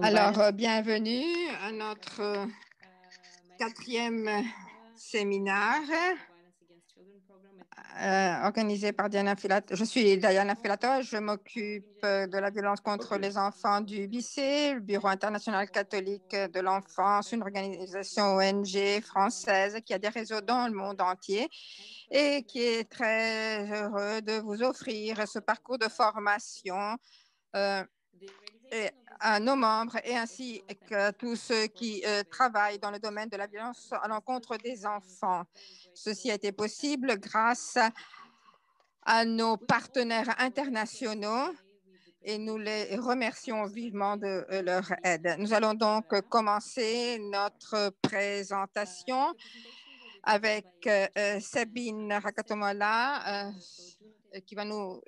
Alors, bienvenue à notre quatrième séminaire organisé par Diana Filato. Je suis Diana Filato, je m'occupe de la violence contre les enfants du BICE, le Bureau international catholique de l'enfance, une organisation ONG française qui a des réseaux dans le monde entier et qui est très heureux de vous offrir ce parcours de formation et à nos membres et ainsi que tous ceux qui travaillent dans le domaine de la violence à l'encontre des enfants. Ceci a été possible grâce à nos partenaires internationaux et nous les remercions vivement de leur aide. Nous allons donc commencer notre présentation avec Sabine Rakatomola, qui va nous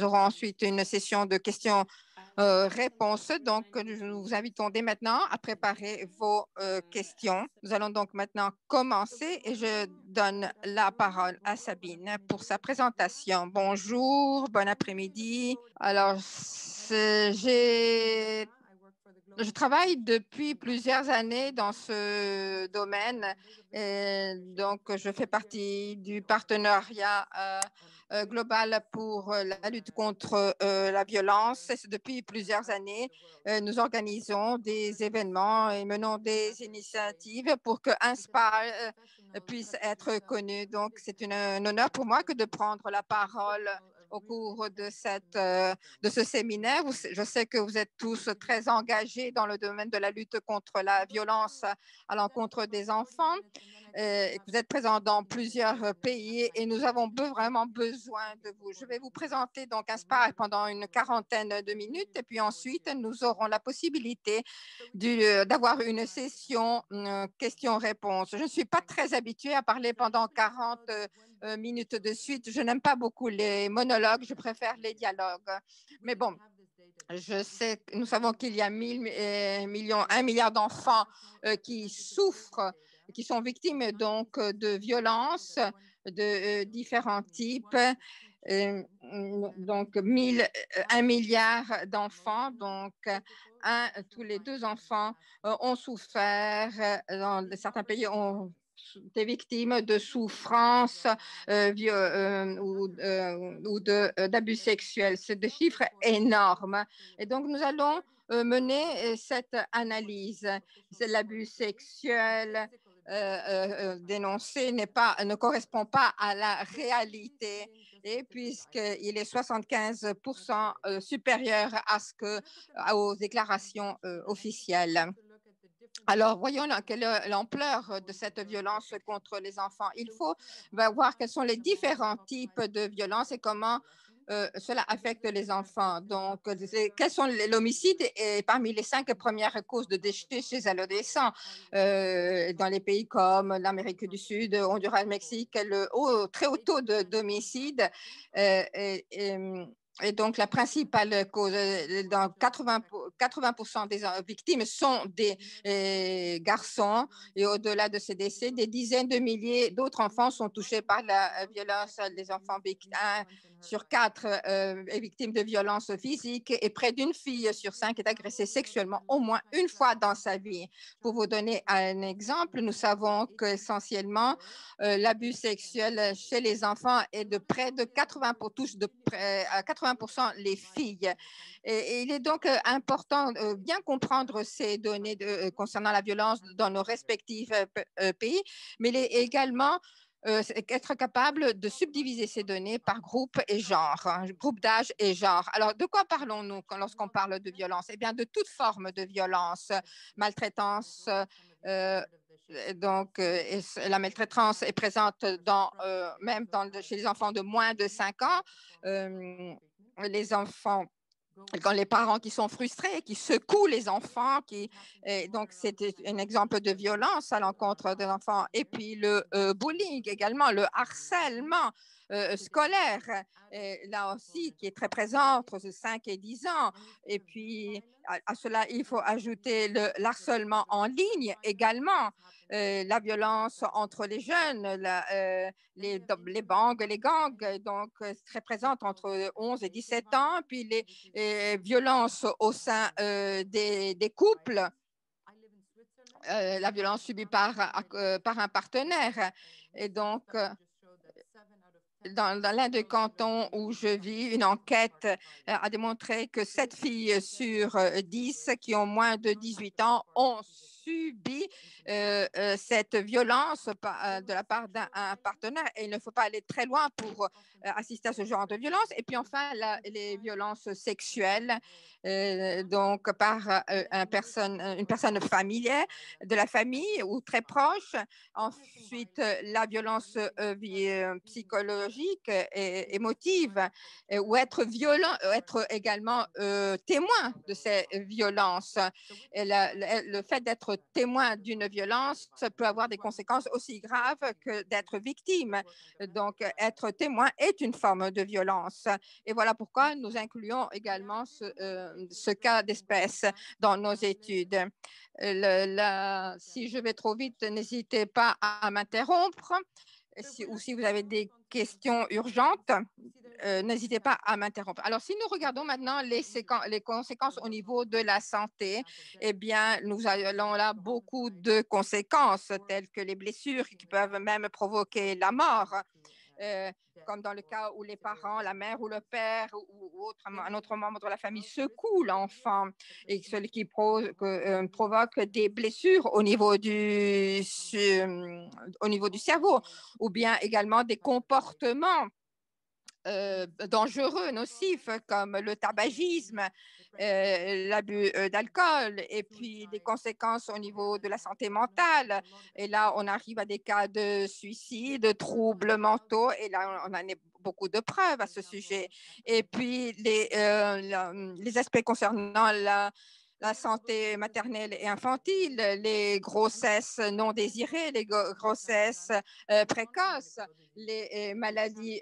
aurons ensuite une session de questions-réponses. Donc, nous vous invitons dès maintenant à préparer vos questions. Nous allons donc maintenant commencer et je donne la parole à Sabine pour sa présentation. Bonjour, bon après-midi. Alors, je travaille depuis plusieurs années dans ce domaine et donc je fais partie du partenariat global pour la lutte contre la violence. Et depuis plusieurs années, nous organisons des événements et menons des initiatives pour que INSPA puisse être connu. Donc, c'est un honneur pour moi que de prendre la parole au cours de ce séminaire. Je sais que vous êtes tous très engagés dans le domaine de la lutte contre la violence à l'encontre des enfants. Vous êtes présents dans plusieurs pays et nous avons vraiment besoin de vous. Je vais vous présenter donc INSPA pendant une quarantaine de minutes et puis ensuite nous aurons la possibilité d'avoir une session questions-réponses. Je ne suis pas très habituée à parler pendant 40 minutes de suite. Je n'aime pas beaucoup les monologues, je préfère les dialogues. Mais bon, nous savons qu'il y a 1 milliard d'enfants qui souffrent, qui sont victimes donc de violences de différents types. Donc 1 milliard d'enfants, donc tous les 2 enfants ont souffert. Dans certains pays, ont été victimes de souffrances ou d'abus sexuels. C'est des chiffres énormes. Et donc, nous allons mener cette analyse. C'est l'abus sexuel dénoncé ne correspond pas à la réalité et puisqu'il est 75% supérieur aux déclarations officielles. Alors, voyons quelle est l'ampleur de cette violence contre les enfants. Il faut voir quels sont les différents types de violences et comment cela affecte les enfants. Donc, quels sont l'homicide est parmi les 5 premières causes de décès chez les adolescents dans les pays comme l'Amérique du Sud, Honduras, Mexique, très haut taux d'homicide. Et donc, la principale cause, dans 80% des victimes sont des garçons. Et au-delà de ces décès, des dizaines de milliers d'autres enfants sont touchés par la violence. Les enfants, 1 sur 4 est victime de violences physiques et près d'une fille sur 5 est agressée sexuellement au moins une fois dans sa vie. Pour vous donner un exemple, nous savons qu'essentiellement, l'abus sexuel chez les enfants est de près de 80%, touche de près à 80% les filles. Et il est donc important de bien comprendre ces données concernant la violence dans nos respectifs pays, mais il est également être capable de subdiviser ces données par groupe et genre, groupe d'âge et genre. Alors, de quoi parlons-nous lorsqu'on parle de violence? Eh bien, de toute forme de violence, maltraitance. Donc, la maltraitance est présente même chez les enfants de moins de 5 ans. Les enfants quand les parents qui sont frustrés, qui secouent les enfants, donc c'est un exemple de violence à l'encontre des enfants. Et puis le bullying également, le harcèlement scolaire, là aussi, qui est très présent entre 5 et 10 ans. Et puis à cela, il faut ajouter le harcèlement en ligne également. la violence entre les jeunes, les bangs, les gangs, donc très présentes entre 11 et 17 ans, puis les violences au sein des couples, la violence subie par un partenaire. Et donc, dans l'un des cantons où je vis, une enquête a démontré que 7 filles sur 10 qui ont moins de 18 ans ont subi cette violence de la part d'un partenaire. Et il ne faut pas aller très loin pour assister à ce genre de violence. Et puis enfin, les violences sexuelles, donc par une personne familière, de la famille ou très proche. Ensuite, la violence psychologique et émotive, ou être violent, être également témoin de ces violences. Et le fait d'être témoin d'une violence peut avoir des conséquences aussi graves que d'être victime. Donc, être témoin est une forme de violence. Et voilà pourquoi nous incluons également ce cas d'espèce dans nos études. Si je vais trop vite, n'hésitez pas à m'interrompre. Ou si vous avez des questions urgentes, n'hésitez pas à m'interrompre. Alors, si nous regardons maintenant les conséquences au niveau de la santé, eh bien, nous avons là beaucoup de conséquences, telles que les blessures qui peuvent même provoquer la mort. Comme dans le cas où les parents, la mère ou le père ou un autre membre de la famille secoue l'enfant et ce qui provoque des blessures au niveau du cerveau, ou bien également des comportements dangereux, nocifs, comme le tabagisme, l'abus d'alcool, et puis des conséquences au niveau de la santé mentale. Et là, on arrive à des cas de suicide, de troubles mentaux, et là, on en a beaucoup de preuves à ce sujet. Et puis, les aspects concernant la santé maternelle et infantile, les grossesses non désirées, les grossesses précoces, les maladies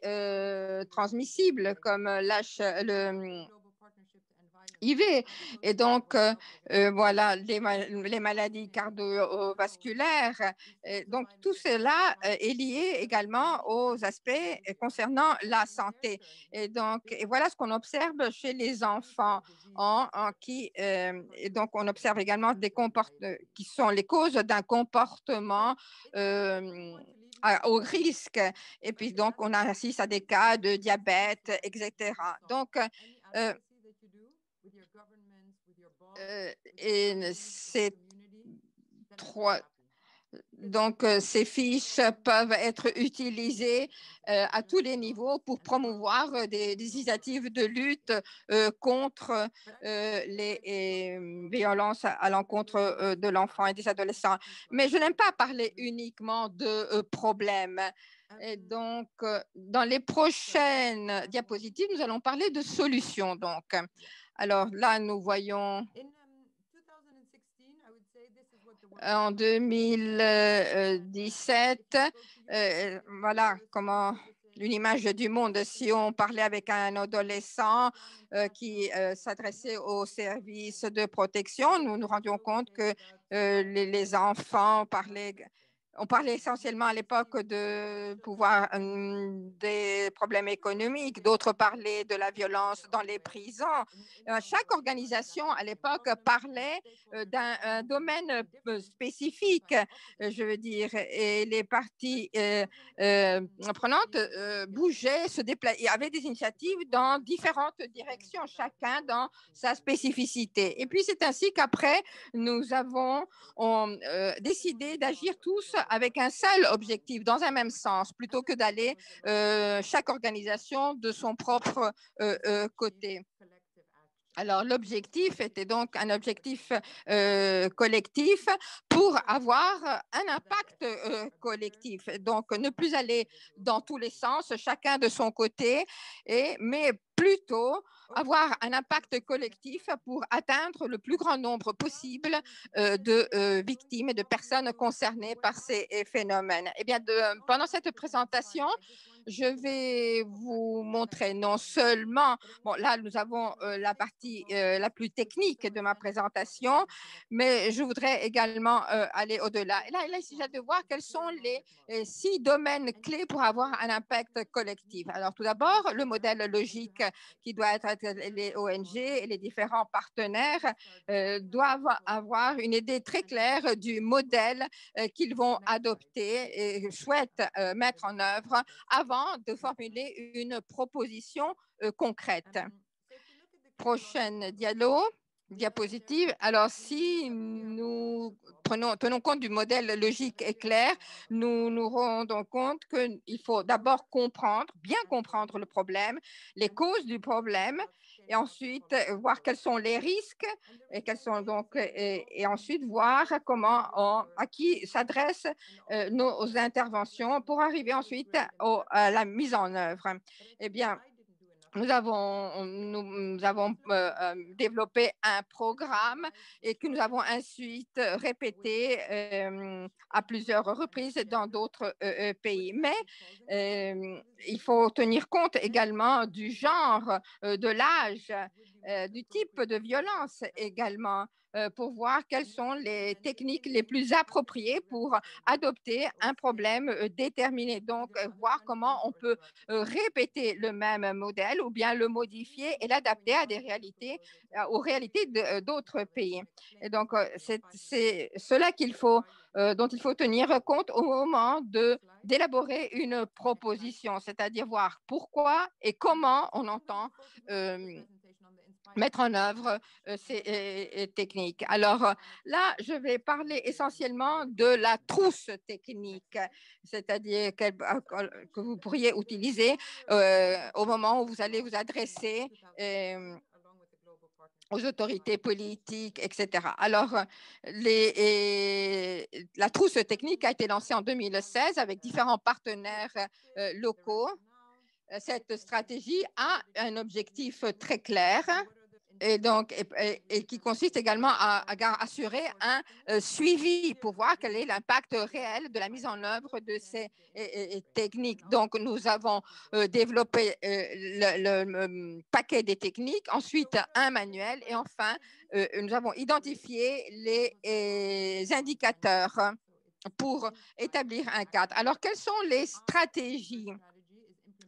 transmissibles comme le IV. Et donc, voilà, les maladies cardiovasculaires. Donc, tout cela est lié également aux aspects concernant la santé. Et donc, et voilà ce qu'on observe chez les enfants, et donc, on observe également qui sont les causes d'un comportement au risque. Et puis, donc, on assiste à des cas de diabète, etc. Donc, et ces trois, donc, ces fiches peuvent être utilisées à tous les niveaux pour promouvoir des initiatives de lutte contre les violences à l'encontre de l'enfant et des adolescents. Mais je n'aime pas parler uniquement de problèmes. Et donc, dans les prochaines diapositives, nous allons parler de solutions. Donc, alors là, nous voyons en 2017, voilà comment une image du monde. Si on parlait avec un adolescent qui s'adressait aux services de protection, nous nous rendions compte que les enfants on parlait essentiellement à l'époque de pouvoir des problèmes économiques, d'autres parlaient de la violence dans les prisons. Chaque organisation à l'époque parlait d'un domaine spécifique, je veux dire, et les parties prenantes bougeaient, se déplaçaient, il y avait des initiatives dans différentes directions, chacun dans sa spécificité. Et puis c'est ainsi qu'après, nous avons décidé d'agir tous avec un seul objectif, dans un même sens, plutôt que d'aller chaque organisation de son propre côté. Alors, l'objectif était donc un objectif collectif pour avoir un impact collectif. Donc, ne plus aller dans tous les sens, chacun de son côté, mais plutôt avoir un impact collectif pour atteindre le plus grand nombre possible de victimes et de personnes concernées par ces phénomènes. Eh bien, pendant cette présentation, je vais vous montrer non seulement, bon là nous avons la partie la plus technique de ma présentation, mais je voudrais également aller au-delà. Et là, il s'agit de voir quels sont les 6 domaines clés pour avoir un impact collectif. Alors, tout d'abord, le modèle logique qui doit être les ONG et les différents partenaires doivent avoir une idée très claire du modèle qu'ils vont adopter et souhaitent mettre en œuvre avant de formuler une proposition concrète. Prochaine diapositive. Alors, si nous tenons compte du modèle logique et clair, nous nous rendons compte qu'il faut d'abord bien comprendre le problème, les causes du problème, et ensuite voir quels sont les risques et et ensuite voir à qui s'adressent nos interventions pour arriver ensuite à la mise en œuvre. Eh bien, nous avons développé un programme et que nous avons ensuite répété à plusieurs reprises dans d'autres pays. Mais il faut tenir compte également du genre, de l'âge, du type de violence également, pour voir quelles sont les techniques les plus appropriées pour adopter un problème déterminé. Donc, voir comment on peut répéter le même modèle ou bien le modifier et l'adapter à aux réalités d'autres pays. Et donc, c'est cela dont il faut tenir compte au moment d'élaborer une proposition, c'est-à-dire voir pourquoi et comment on entend mettre en œuvre ces techniques. Alors là, je vais parler essentiellement de la trousse technique, c'est-à-dire que vous pourriez utiliser au moment où vous allez vous adresser aux autorités politiques, etc. Alors, la trousse technique a été lancée en 2016 avec différents partenaires locaux. Cette stratégie a un objectif très clair et qui consiste également à assurer un suivi pour voir quel est l'impact réel de la mise en œuvre de ces techniques. Donc, nous avons développé le paquet des techniques, ensuite un manuel et enfin, nous avons identifié les indicateurs pour établir un cadre. Alors, quelles sont les stratégies?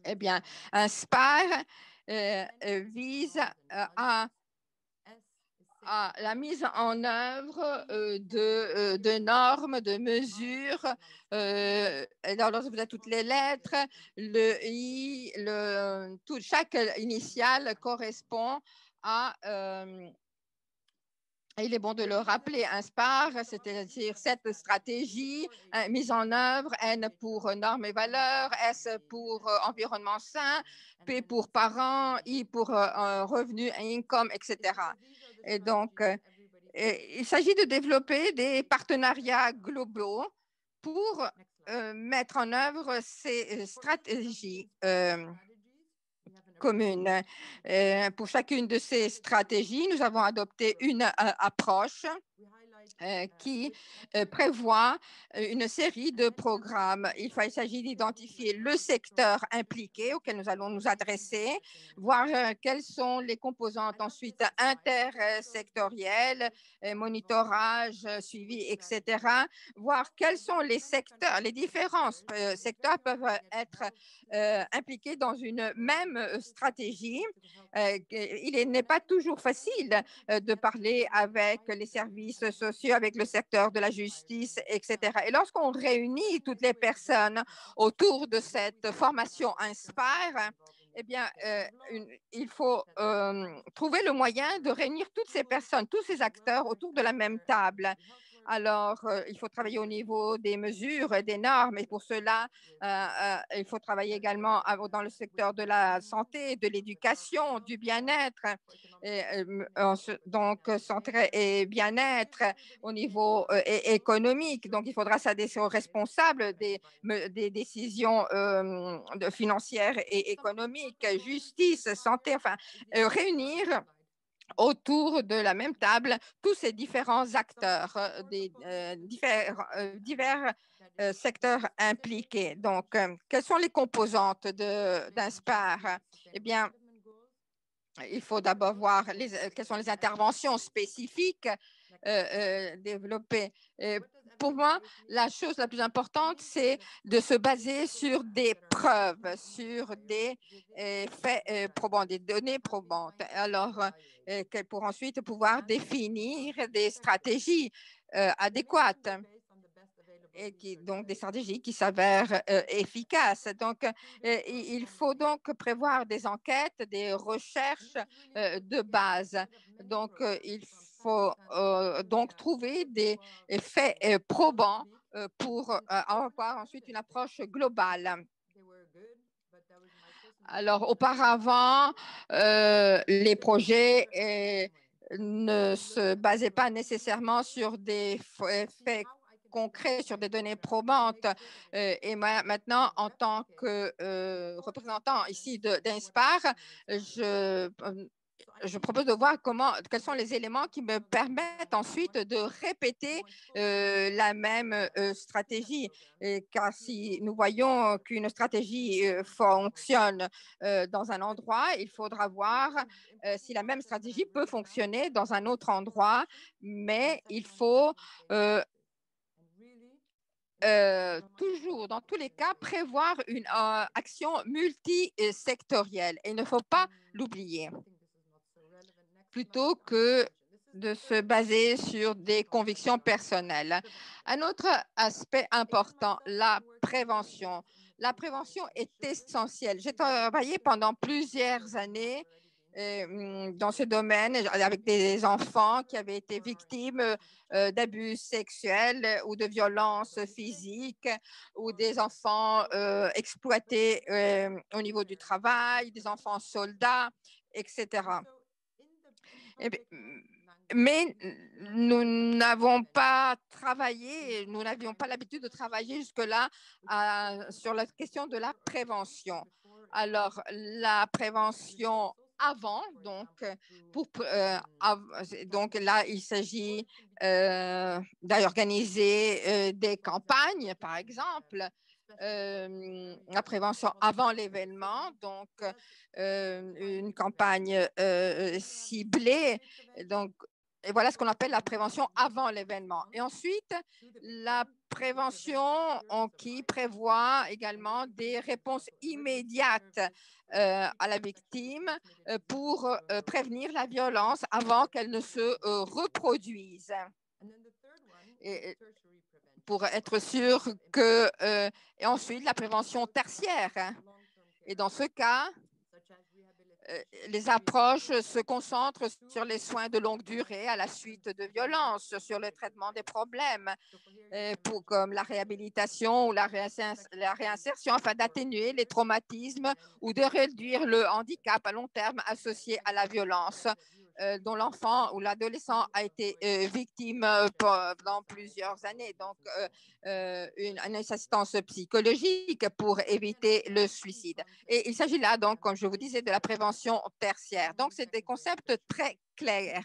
Eh bien, un SPAR vise à la mise en œuvre de normes, de mesures. Alors, lorsque vous avez toutes les lettres, le I, chaque initiale correspond à il est bon de le rappeler, un SPAR, c'est-à-dire cette stratégie mise en œuvre, N pour normes et valeurs, S pour environnement sain, P pour parents, I pour revenu, income, etc. Et donc, il s'agit de développer des partenariats globaux pour mettre en œuvre ces stratégies communes. Pour chacune de ces stratégies, nous avons adopté une approche qui prévoit une série de programmes. Il s'agit d'identifier le secteur impliqué auquel nous allons nous adresser, voir quelles sont les composantes ensuite intersectorielles, monitorage, suivi, etc. Voir quels sont les secteurs, les différents secteurs peuvent être impliqués dans une même stratégie. Il n'est pas toujours facile de parler avec les services sociaux, avec le secteur de la justice, etc. Et lorsqu'on réunit toutes les personnes autour de cette formation Inspire, eh bien, il faut trouver le moyen de réunir toutes ces personnes, tous ces acteurs autour de la même table. Alors, il faut travailler au niveau des mesures et des normes. Et pour cela, il faut travailler également dans le secteur de la santé, de l'éducation, du bien-être. Donc, santé et bien-être au niveau économique. Donc, il faudra s'adresser aux responsables des décisions financières et économiques, justice, santé, enfin, réunir autour de la même table tous ces différents acteurs des divers secteurs impliqués. Donc, quelles sont les composantes d'un SPAR? Eh bien, il faut d'abord voir quelles sont les interventions spécifiques développés. Pour moi, la chose la plus importante, c'est de se baser sur des preuves, sur des faits probants, des données probantes. Alors, pour ensuite pouvoir définir des stratégies adéquates et donc des stratégies qui s'avèrent efficaces. Donc, il faut donc prévoir des enquêtes, des recherches de base. Donc, il faut donc trouver des faits probants pour avoir ensuite une approche globale. Alors, auparavant, les projets ne se basaient pas nécessairement sur des faits concrets, sur des données probantes. Et maintenant, en tant que représentant ici d'Inspire, je propose de voir quels sont les éléments qui me permettent ensuite de répéter la même stratégie. Car si nous voyons qu'une stratégie fonctionne dans un endroit, il faudra voir si la même stratégie peut fonctionner dans un autre endroit, mais il faut toujours, dans tous les cas, prévoir une action multisectorielle. Et il ne faut pas l'oublier, plutôt que de se baser sur des convictions personnelles. Un autre aspect important, la prévention. La prévention est essentielle. J'ai travaillé pendant plusieurs années dans ce domaine avec des enfants qui avaient été victimes d'abus sexuels ou de violences physiques ou des enfants exploités au niveau du travail, des enfants soldats, etc. Mais nous n'avons pas travaillé, nous n'avions pas l'habitude de travailler jusque-là sur la question de la prévention. Alors, la prévention avant, donc là, il s'agit d'organiser des campagnes, par exemple, la prévention avant l'événement, donc une campagne ciblée. Donc, et voilà ce qu'on appelle la prévention avant l'événement. Et ensuite, la prévention qui prévoit également des réponses immédiates à la victime pour prévenir la violence avant qu'elle ne se reproduise. Et pour être sûr que... et ensuite, la prévention tertiaire. Et dans ce cas, les approches se concentrent sur les soins de longue durée à la suite de violences, sur le traitement des problèmes, comme la réhabilitation ou la réinsertion afin d'atténuer les traumatismes ou de réduire le handicap à long terme associé à la violence dont l'enfant ou l'adolescent a été victime pendant plusieurs années. Donc, une assistance psychologique pour éviter le suicide. Et il s'agit là, donc, comme je vous disais, de la prévention tertiaire. Donc, c'est des concepts très clairs.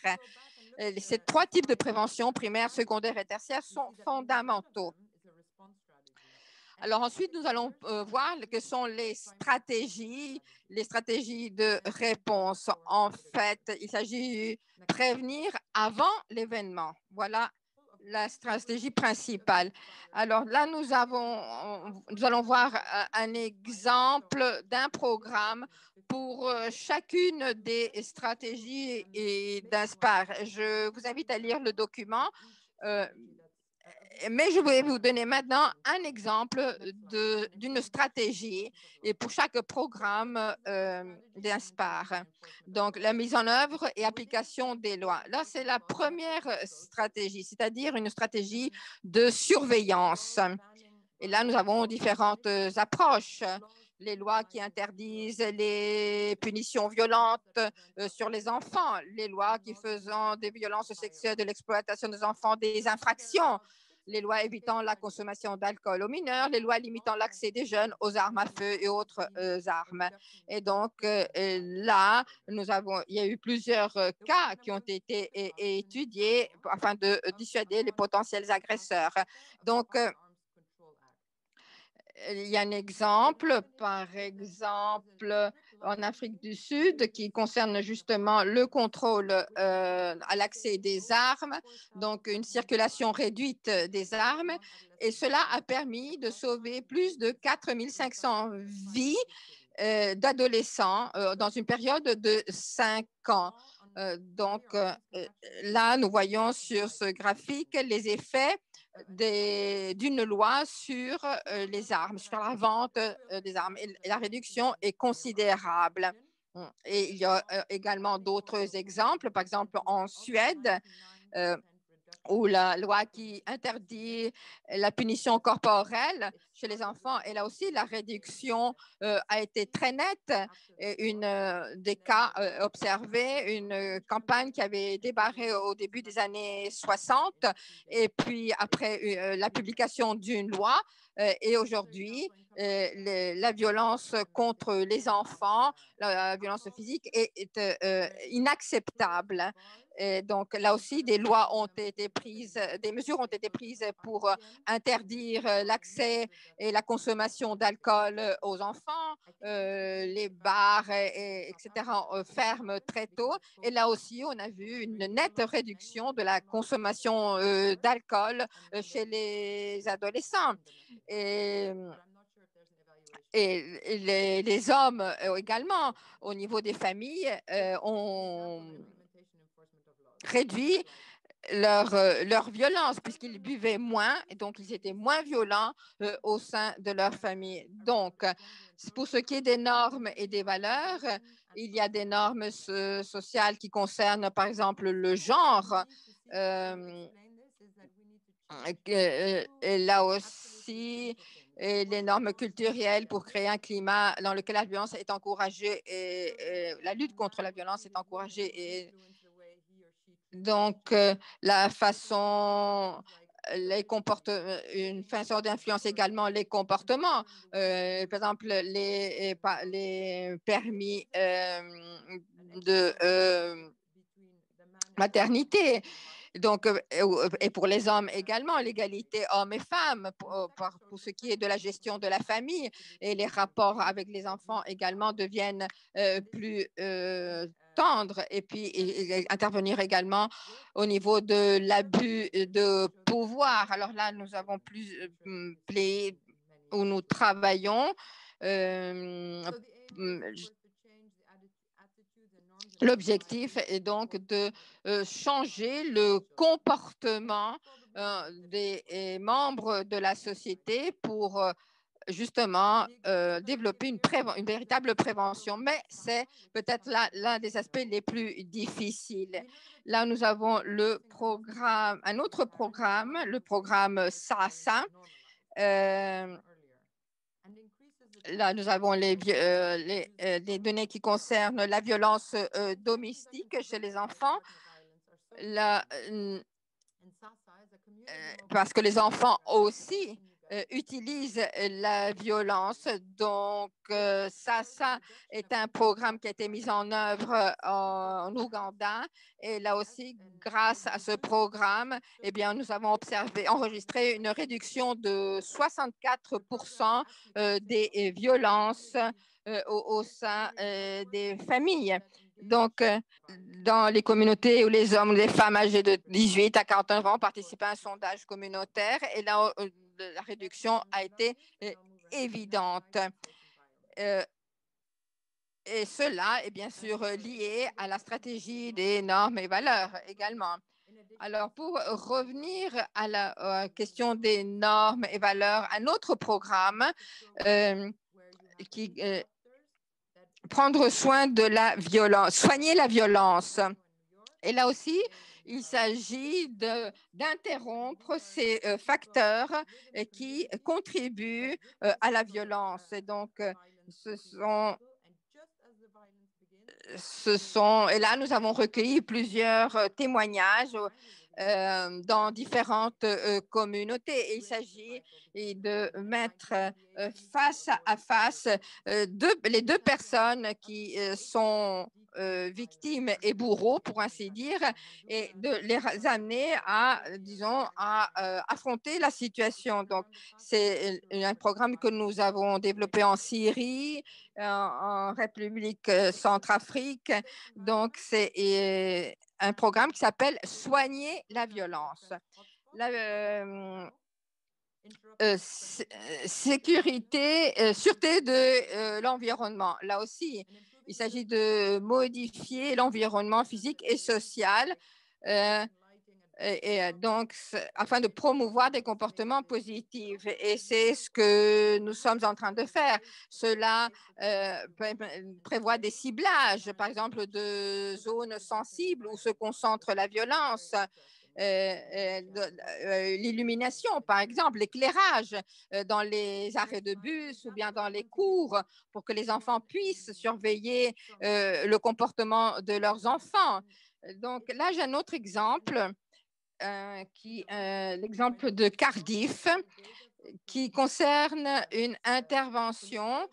Ces trois types de prévention, primaire, secondaire et tertiaire, sont fondamentaux. Alors ensuite, nous allons voir que sont les stratégies de réponse. En fait, il s'agit de prévenir avant l'événement. Voilà la stratégie principale. Alors là, nous allons voir un exemple d'un programme pour chacune des stratégies d'Inspire. Je vous invite à lire le document. Mais je vais vous donner maintenant un exemple d'une stratégie et pour chaque programme d'Inspire. Donc, la mise en œuvre et application des lois. Là, c'est la première stratégie, c'est-à-dire une stratégie de surveillance. Et là, nous avons différentes approches. Les lois qui interdisent les punitions violentes sur les enfants, les lois qui faisant des violences sexuelles, de l'exploitation des enfants, des infractions, les lois évitant la consommation d'alcool aux mineurs, les lois limitant l'accès des jeunes aux armes à feu et autres armes. Et donc là, il y a eu plusieurs cas qui ont été étudiés afin de dissuader les potentiels agresseurs. Donc, il y a un exemple, par exemple, en Afrique du Sud, qui concerne justement le contrôle à l'accès des armes, donc une circulation réduite des armes. Et cela a permis de sauver plus de 4 500 vies d'adolescents dans une période de 5 ans. Donc là, nous voyons sur ce graphique les effets d'une loi sur les armes, sur la vente des armes. Et la réduction est considérable. Et il y a également d'autres exemples. Par exemple, en Suède, ou la loi qui interdit la punition corporelle chez les enfants. Et là aussi, la réduction a été très nette. Des cas observés, une campagne qui avait débarré au début des années 60, et puis après la publication d'une loi. Et aujourd'hui, la violence contre les enfants, la violence physique est inacceptable. Et donc là aussi, des lois ont été prises, des mesures ont été prises pour interdire l'accès et la consommation d'alcool aux enfants. Les bars, etc., ferment très tôt. Et là aussi, on a vu une nette réduction de la consommation d'alcool chez les adolescents. Et, les hommes également, au niveau des familles, ont réduit leur violence, puisqu'ils buvaient moins, et donc ils étaient moins violents au sein de leur famille. Donc, pour ce qui est des normes et des valeurs, il y a des normes sociales qui concernent, par exemple, le genre. Et là aussi, les normes culturelles pour créer un climat dans lequel la violence est encouragée et la lutte contre la violence est encouragée. Et donc, la façon, une façon d'influencer également les comportements. Par exemple, les permis de maternité. Donc, et pour les hommes également, l'égalité hommes et femmes pour ce qui est de la gestion de la famille, et les rapports avec les enfants également deviennent plus tendres, et puis intervenir également au niveau de l'abus de pouvoir. Alors là, nous avons plus où nous travaillons. L'objectif est donc de changer le comportement des membres de la société pour justement développer une véritable prévention. Mais c'est peut-être l'un des aspects les plus difficiles. Là, nous avons un autre programme, le programme SASA. Là, nous avons les données qui concernent la violence domestique chez les enfants. Là, parce que les enfants aussi utilisent la violence. Donc, ça est un programme qui a été mis en œuvre en Ouganda. Et là aussi, grâce à ce programme, eh bien, nous avons enregistré une réduction de 64% des violences au sein des familles. Donc, dans les communautés où les hommes ou les femmes âgées de 18 à 49 ans participaient à un sondage communautaire, et là, la réduction a été évidente. Et cela est bien sûr lié à la stratégie des normes et valeurs également. Alors, pour revenir à la question des normes et valeurs, un autre programme qui prendre soin de la violence, soigner la violence. Et là aussi, il s'agit d'interrompre ces facteurs qui contribuent à la violence. Et donc, et là, nous avons recueilli plusieurs témoignages dans différentes communautés. Et il s'agit de mettre face à face les deux personnes qui sont victimes et bourreaux, pour ainsi dire, et de les amener à, disons, à affronter la situation. Donc, c'est un programme que nous avons développé en Syrie, en République centrafrique. Donc, c'est un programme qui s'appelle Soigner la violence. Sécurité, sûreté de l'environnement. Là aussi, il s'agit de modifier l'environnement physique et social, donc afin de promouvoir des comportements positifs. Et c'est ce que nous sommes en train de faire. Cela prévoit des ciblages, par exemple, de zones sensibles où se concentre la violence. L'illumination, par exemple, l'éclairage dans les arrêts de bus ou bien dans les cours pour que les enfants puissent surveiller le comportement de leurs enfants. Donc là, j'ai un autre exemple, l'exemple de Cardiff, qui concerne une intervention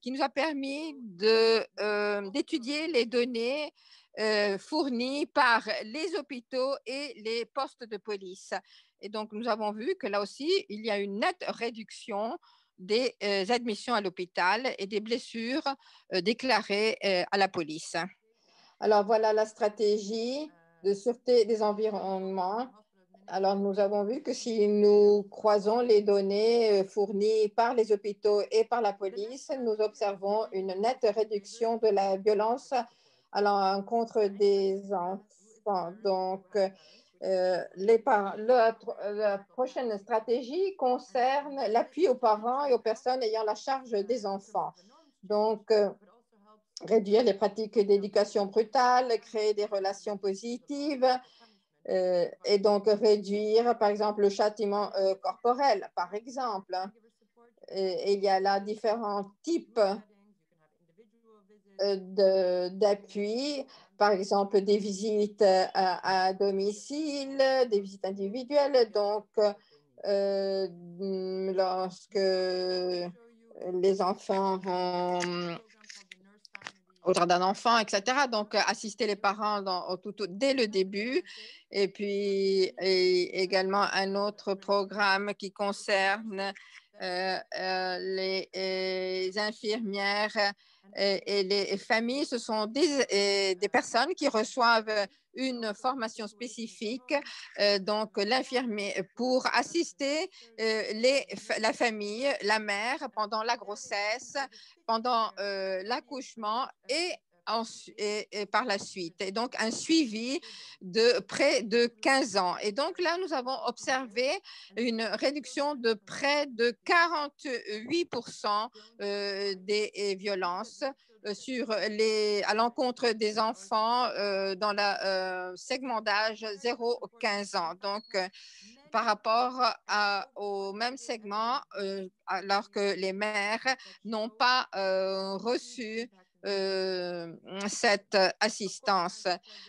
qui nous a permis d'étudier les données fournies par les hôpitaux et les postes de police. Et donc, nous avons vu que là aussi, il y a une nette réduction des admissions à l'hôpital et des blessures déclarées à la police. Alors, voilà la stratégie de sûreté des environnements. Alors, nous avons vu que si nous croisons les données fournies par les hôpitaux et par la police, nous observons une nette réduction de la violence à l'encontre des enfants. Donc, la prochaine stratégie concerne l'appui aux parents et aux personnes ayant la charge des enfants. Donc, réduire les pratiques d'éducation brutale, créer des relations positives, et donc réduire, par exemple, le châtiment corporel, par exemple. Et il y a là différents types d'appui, par exemple des visites à domicile, des visites individuelles. Donc, lorsque les enfants vont au jardin d'enfants, etc. Donc, assister les parents dès le début. Et puis, également un autre programme qui concerne les infirmières et les familles. Ce sont des personnes qui reçoivent une formation spécifique, donc l'infirmier, pour assister la famille, la mère pendant la grossesse, pendant l'accouchement et par la suite. Et donc, un suivi de près de 15 ans. Et donc, là, nous avons observé une réduction de près de 48% des violences à l'encontre des enfants dans le segment d'âge 0-15 ans. Donc, par rapport au même segment, alors que les mères n'ont pas reçu cette assistance.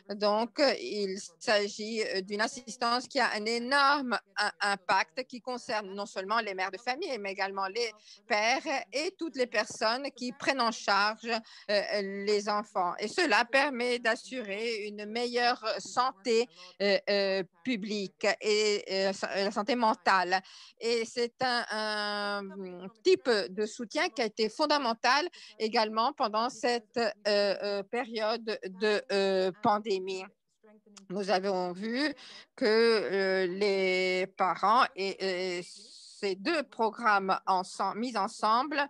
Donc, il s'agit d'une assistance qui a un énorme impact qui concerne non seulement les mères de famille, mais également les pères et toutes les personnes qui prennent en charge les enfants. Et cela permet d'assurer une meilleure santé publique et la santé mentale. Et c'est un type de soutien qui a été fondamental également pendant cette période de pandémie. Nous avons vu que les parents et ces deux programmes mis ensemble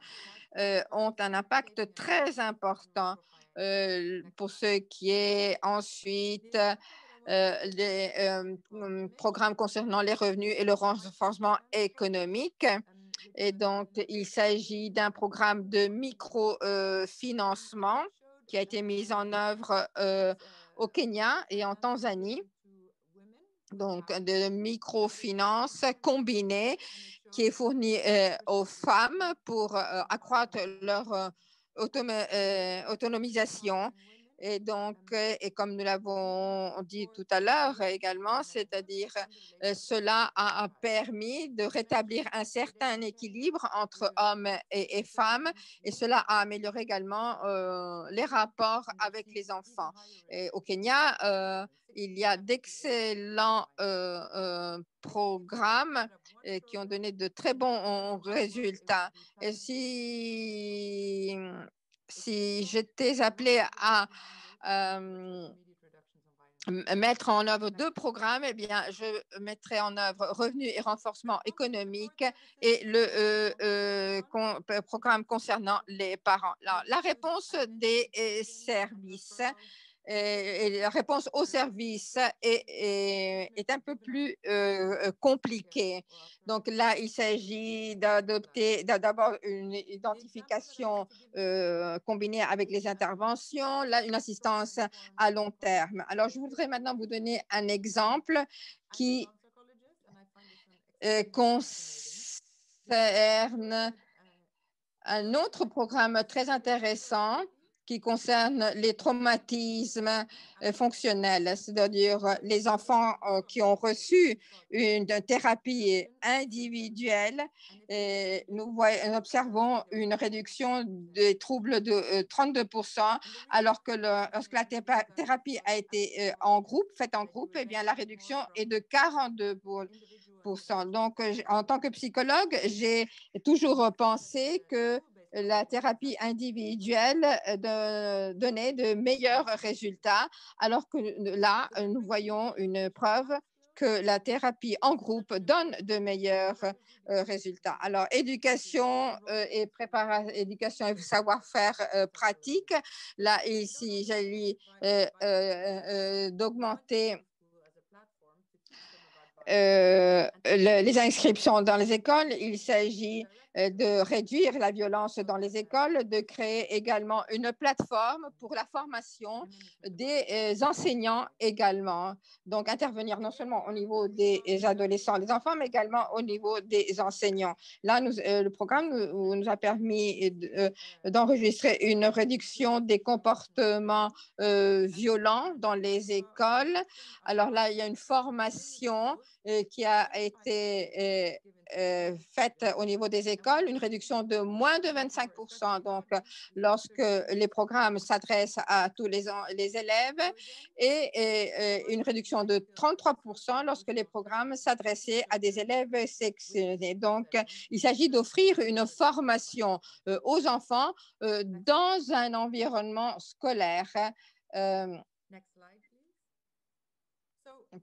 ont un impact très important pour ce qui est ensuite les programmes concernant les revenus et le renforcement économique. Et donc, il s'agit d'un programme de microfinancement qui a été mis en œuvre au Kenya et en Tanzanie. Donc, de microfinance combinée qui est fournie aux femmes pour accroître leur autonomisation. Et donc, et comme nous l'avons dit tout à l'heure également, c'est-à-dire cela a permis de rétablir un certain équilibre entre hommes et femmes, et cela a amélioré également les rapports avec les enfants. Et au Kenya, il y a d'excellents programmes qui ont donné de très bons résultats. Et si j'étais appelée à mettre en œuvre deux programmes, eh bien, je mettrai en œuvre revenu et renforcement économique et le programme concernant les parents. La réponse des services et la réponse aux services est un peu plus compliquée. Donc là, il s'agit d'adopter d'abord une identification combinée avec les interventions, là, une assistance à long terme. Alors, je voudrais maintenant vous donner un exemple qui concerne un autre programme très intéressant qui concerne les traumatismes fonctionnels, c'est-à-dire les enfants qui ont reçu une thérapie individuelle. Et nous observons une réduction des troubles de 32%, alors que lorsque la thérapie a été faite en groupe, eh bien, la réduction est de 42%. Donc, en tant que psychologue, j'ai toujours pensé que la thérapie individuelle donnait de meilleurs résultats, alors que là, nous voyons une preuve que la thérapie en groupe donne de meilleurs résultats. Alors, éducation éducation et savoir-faire pratique. Là, ici, j'ai d'augmenter les inscriptions dans les écoles. Il s'agit de réduire la violence dans les écoles, de créer également une plateforme pour la formation des enseignants également. Donc, intervenir non seulement au niveau des adolescents, des enfants, mais également au niveau des enseignants. Là, le programme nous a permis d'enregistrer une réduction des comportements violents dans les écoles. Alors là, il y a une formation qui a été faite au niveau des écoles, une réduction de moins de 25%. Donc, lorsque les programmes s'adressent à tous les élèves et une réduction de 33% lorsque les programmes s'adressaient à des élèves sectionnés. Donc, il s'agit d'offrir une formation aux enfants dans un environnement scolaire.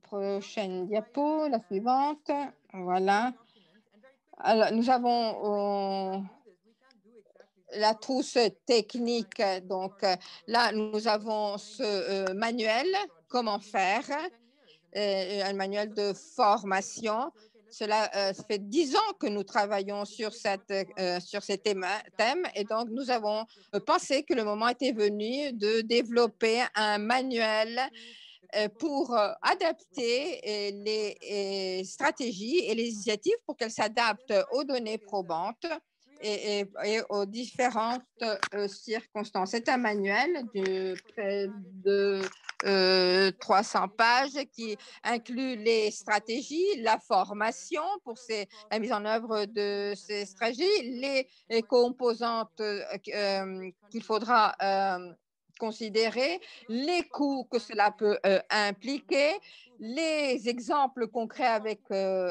Prochaine diapo, la suivante. Voilà. Alors, nous avons la trousse technique. Donc, là, nous avons ce manuel, comment faire, un manuel de formation. Cela fait 10 ans que nous travaillons sur ces thèmes et donc nous avons pensé que le moment était venu de développer un manuel pour adapter les stratégies et les initiatives pour qu'elles s'adaptent aux données probantes et aux différentes circonstances. C'est un manuel de près de 300 pages qui inclut les stratégies, la formation pour la mise en œuvre de ces stratégies, les composantes qu'il faudra considérer, les coûts que cela peut impliquer, les exemples concrets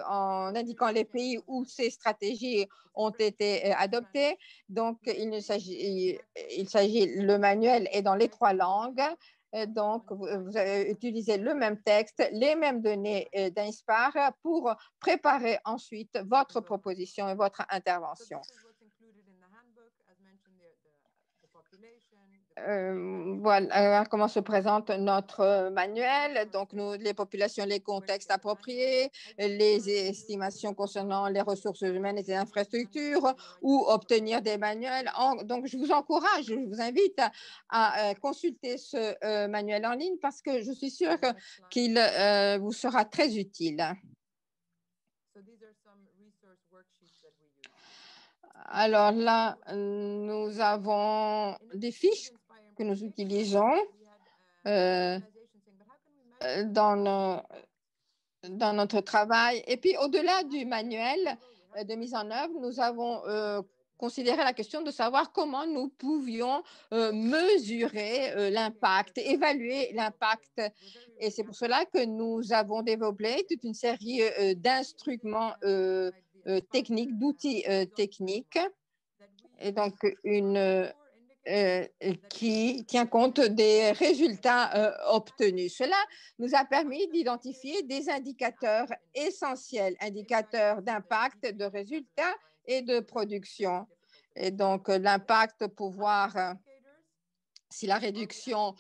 en indiquant les pays où ces stratégies ont été adoptées. Donc, le manuel est dans les 3 langues. Donc, vous avez utilisé le même texte, les mêmes données d'INSPAR pour préparer ensuite votre proposition et votre intervention. Voilà comment se présente notre manuel. Donc, les populations, les contextes appropriés, les estimations concernant les ressources humaines et les infrastructures, ou obtenir des manuels. Donc, je vous encourage, je vous invite à consulter ce manuel en ligne parce que je suis sûre qu'il vous sera très utile. Alors là, nous avons des fiches que nous utilisons. dans notre travail. Et puis, au-delà du manuel de mise en œuvre, nous avons considéré la question de savoir comment nous pouvions mesurer l'impact, évaluer l'impact. Et c'est pour cela que nous avons développé toute une série d'instruments techniques, d'outils techniques. Et donc, qui tient compte des résultats obtenus. Cela nous a permis d'identifier des indicateurs essentiels, indicateurs d'impact, de résultats et de production. Et donc, l'impact pour voir si la réduction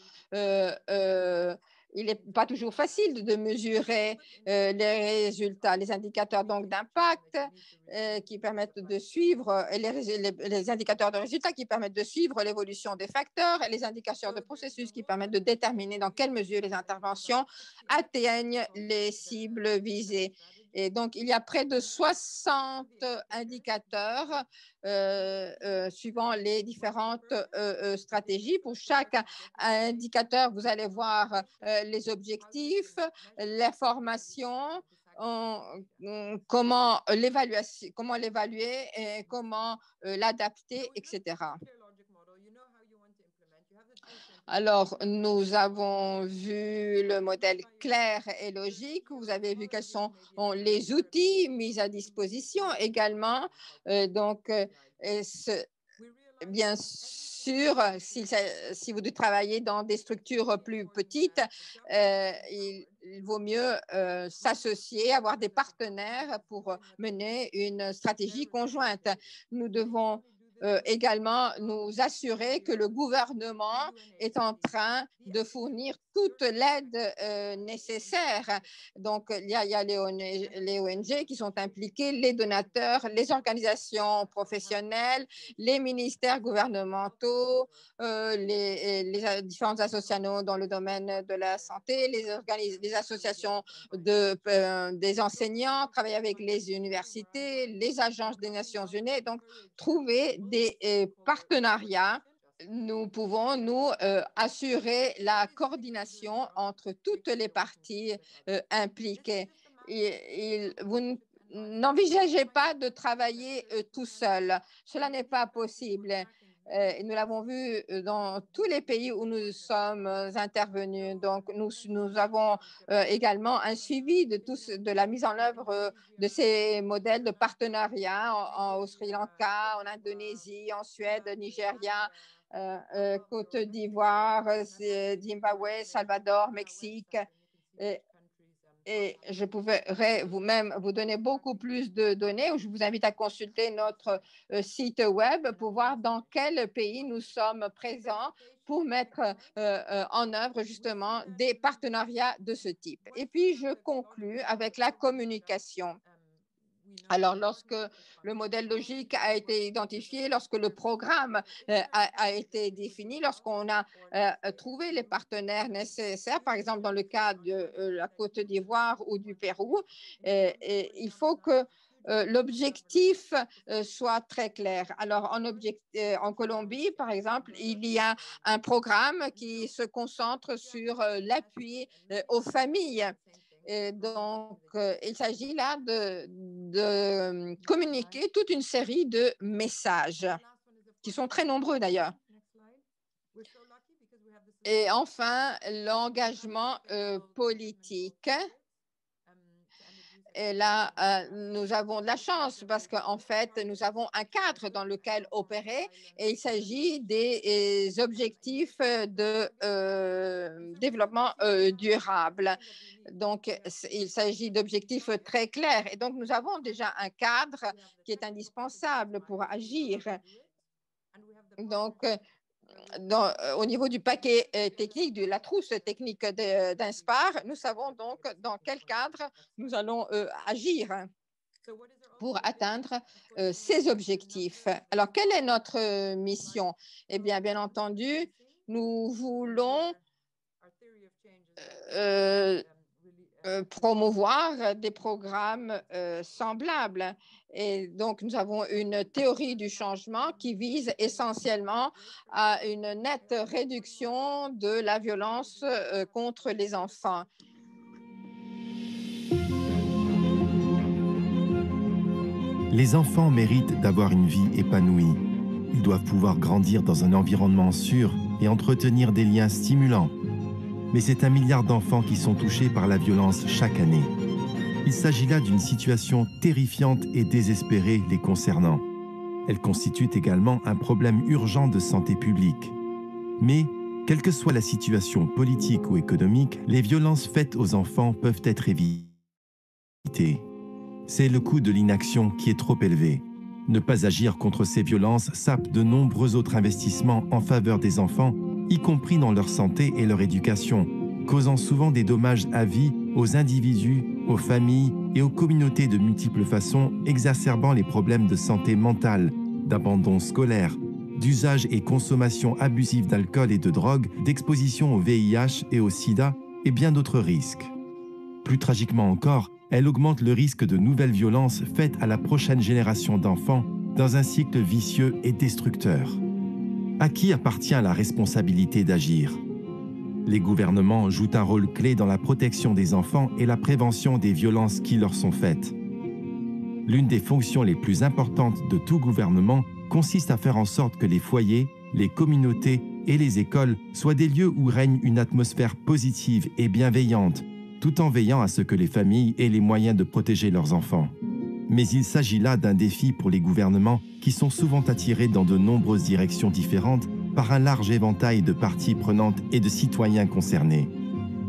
il n'est pas toujours facile de mesurer les résultats, les indicateurs d'impact qui permettent de suivre, et les indicateurs de résultats qui permettent de suivre l'évolution des facteurs et les indicateurs de processus qui permettent de déterminer dans quelle mesure les interventions atteignent les cibles visées. Et donc, il y a près de 60 indicateurs suivant les différentes stratégies. Pour chaque indicateur, vous allez voir les objectifs, l'information, comment l'évaluer et comment l'adapter, etc. Alors, nous avons vu le modèle clair et logique. Vous avez vu quels sont les outils mis à disposition également. Bien sûr, si vous travaillez dans des structures plus petites, il vaut mieux s'associer, avoir des partenaires pour mener une stratégie conjointe. Nous devons également nous assurer que le gouvernement est en train de fournir toute l'aide nécessaire. Donc, il y a les ONG qui sont impliquées, les donateurs, les organisations professionnelles, les ministères gouvernementaux, les différentes associations dans le domaine de la santé, les associations des enseignants, travailler avec les universités, les agences des Nations Unies. Donc, trouver des partenariats. Nous pouvons nous assurer la coordination entre toutes les parties impliquées. Vous n'envisagez pas de travailler tout seul. Cela n'est pas possible. Nous l'avons vu dans tous les pays où nous sommes intervenus. Donc, nous avons également un suivi de la mise en œuvre de ces modèles de partenariat au Sri Lanka, en Indonésie, en Suède, Nigeria, Côte d'Ivoire, Zimbabwe, Salvador, Mexique. Et je pourrais vous-même vous donner beaucoup plus de données. Je vous invite à consulter notre site web pour voir dans quel pays nous sommes présents pour mettre en œuvre justement des partenariats de ce type. Et puis, je conclus avec la communication. Alors, lorsque le modèle logique a été identifié, lorsque le programme a été défini, lorsqu'on a trouvé les partenaires nécessaires, par exemple dans le cas de la Côte d'Ivoire ou du Pérou, il faut que l'objectif soit très clair. Alors, en Colombie, par exemple, il y a un programme qui se concentre sur l'appui aux familles. Et donc, il s'agit là de communiquer toute une série de messages qui sont très nombreux d'ailleurs. Et enfin, l'engagement politique. Et là, nous avons de la chance parce qu'en fait, nous avons un cadre dans lequel opérer et il s'agit des objectifs de développement durable. Donc, il s'agit d'objectifs très clairs. Et donc, nous avons déjà un cadre qui est indispensable pour agir. Donc, au niveau du paquet technique, de la trousse technique d'INSPAR, nous savons donc dans quel cadre nous allons agir pour atteindre ces objectifs. Alors, quelle est notre mission? Eh bien, bien entendu, nous voulons promouvoir des programmes semblables Et donc, nous avons une théorie du changement qui vise essentiellement à une nette réduction de la violence contre les enfants. Les enfants méritent d'avoir une vie épanouie. Ils doivent pouvoir grandir dans un environnement sûr et entretenir des liens stimulants. Mais c'est 1 milliard d'enfants qui sont touchés par la violence chaque année. Il s'agit là d'une situation terrifiante et désespérée les concernant. Elle constitue également un problème urgent de santé publique. Mais, quelle que soit la situation politique ou économique, les violences faites aux enfants peuvent être évitées. C'est le coût de l'inaction qui est trop élevé. Ne pas agir contre ces violences sape de nombreux autres investissements en faveur des enfants, y compris dans leur santé et leur éducation, causant souvent des dommages à vie aux individus, aux familles et aux communautés de multiples façons, exacerbant les problèmes de santé mentale, d'abandon scolaire, d'usage et consommation abusive d'alcool et de drogue, d'exposition au VIH et au sida et bien d'autres risques. Plus tragiquement encore, elle augmente le risque de nouvelles violences faites à la prochaine génération d'enfants dans un cycle vicieux et destructeur. À qui appartient la responsabilité d'agir ? Les gouvernements jouent un rôle clé dans la protection des enfants et la prévention des violences qui leur sont faites. L'une des fonctions les plus importantes de tout gouvernement consiste à faire en sorte que les foyers, les communautés et les écoles soient des lieux où règne une atmosphère positive et bienveillante, tout en veillant à ce que les familles aient les moyens de protéger leurs enfants. Mais il s'agit là d'un défi pour les gouvernements qui sont souvent attirés dans de nombreuses directions différentes par un large éventail de parties prenantes et de citoyens concernés.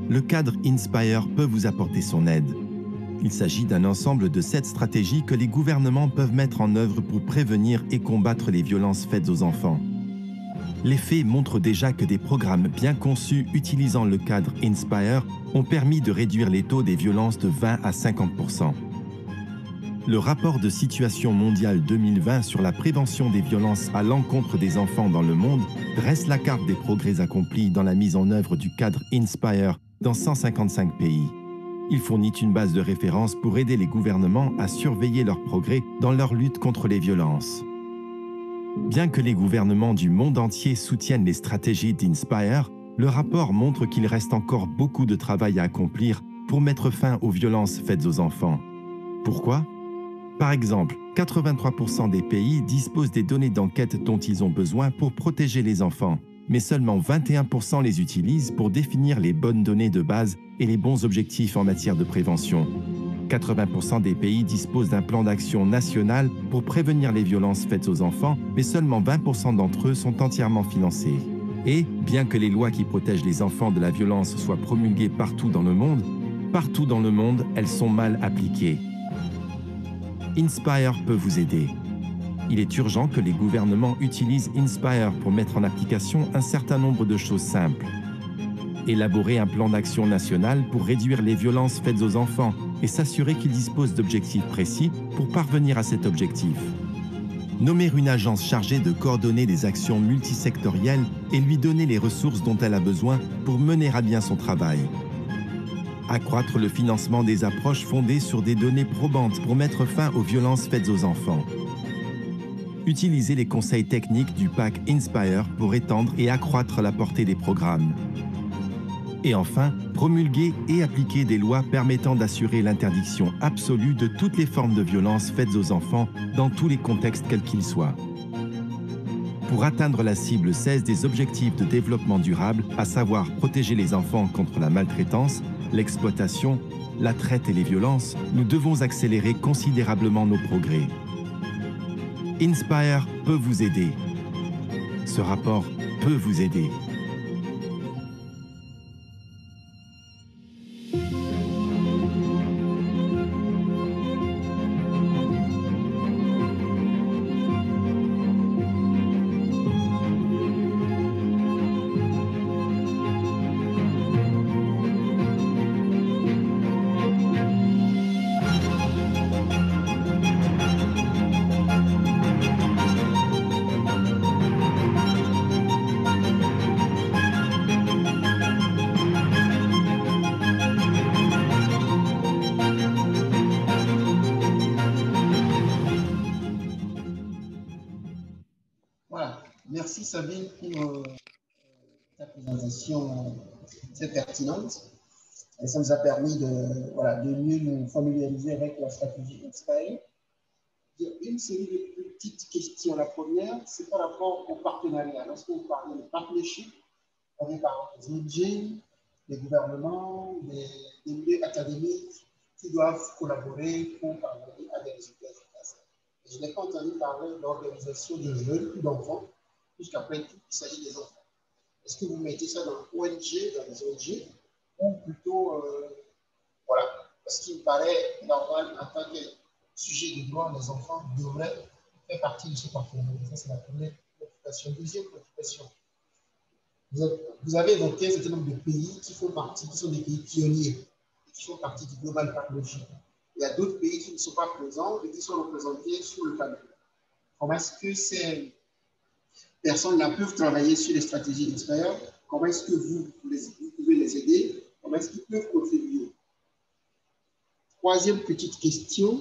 Le cadre Inspire peut vous apporter son aide. Il s'agit d'un ensemble de 7 stratégies que les gouvernements peuvent mettre en œuvre pour prévenir et combattre les violences faites aux enfants. Les faits montrent déjà que des programmes bien conçus utilisant le cadre Inspire ont permis de réduire les taux des violences de 20 à 50%. Le rapport de situation mondiale 2020 sur la prévention des violences à l'encontre des enfants dans le monde dresse la carte des progrès accomplis dans la mise en œuvre du cadre Inspire dans 155 pays. Il fournit une base de référence pour aider les gouvernements à surveiller leurs progrès dans leur lutte contre les violences. Bien que les gouvernements du monde entier soutiennent les stratégies d'Inspire, le rapport montre qu'il reste encore beaucoup de travail à accomplir pour mettre fin aux violences faites aux enfants. Pourquoi ? Par exemple, 83% des pays disposent des données d'enquête dont ils ont besoin pour protéger les enfants, mais seulement 21% les utilisent pour définir les bonnes données de base et les bons objectifs en matière de prévention. 80% des pays disposent d'un plan d'action national pour prévenir les violences faites aux enfants, mais seulement 20% d'entre eux sont entièrement financés. Et, bien que les lois qui protègent les enfants de la violence soient promulguées partout dans le monde, elles sont mal appliquées. Inspire peut vous aider. Il est urgent que les gouvernements utilisent Inspire pour mettre en application un certain nombre de choses simples. Élaborer un plan d'action national pour réduire les violences faites aux enfants et s'assurer qu'ils disposent d'objectifs précis pour parvenir à cet objectif. Nommer une agence chargée de coordonner des actions multisectorielles et lui donner les ressources dont elle a besoin pour mener à bien son travail. Accroître le financement des approches fondées sur des données probantes pour mettre fin aux violences faites aux enfants. Utiliser les conseils techniques du PAC Inspire pour étendre et accroître la portée des programmes. Et enfin, promulguer et appliquer des lois permettant d'assurer l'interdiction absolue de toutes les formes de violences faites aux enfants dans tous les contextes quels qu'ils soient. Pour atteindre la cible 16 des objectifs de développement durable, à savoir protéger les enfants contre la maltraitance, l'exploitation, la traite et les violences, nous devons accélérer considérablement nos progrès. Inspire peut vous aider. Ce rapport peut vous aider. Voilà. Merci Sabine pour ta présentation très pertinente. Et ça nous a permis de, voilà, de mieux nous familiariser avec la stratégie Inspire. Une série de petites questions. La première, c'est par rapport au partenariat. Lorsque vous parlez de partnership, avec par exemple les ONG, les gouvernements, les milieux académiques qui doivent collaborer pour parvenir à des résultats efficaces. Je n'ai pas entendu parler d'organisation de jeunes ou d'enfants, puisqu'après tout, il s'agit des enfants. Est-ce que vous mettez ça dans ONG, dans les ONG, ou plutôt, voilà, parce qu'il me paraît normal en tant que sujet de droit, les enfants devraient faire partie de ce partenariat. Ça, c'est la première préoccupation. Deuxième préoccupation, vous avez évoqué un certain nombre de pays qui font partie, qui sont des pays pionniers, et qui font partie du Global Partnership. Il y a d'autres pays qui ne sont pas présents et qui sont représentés sur le panel. Comment est-ce que ces personnes-là peuvent travailler sur les stratégies d'expérience? Comment est-ce que vous pouvez les aider? Comment est-ce qu'ils peuvent contribuer? Troisième petite question,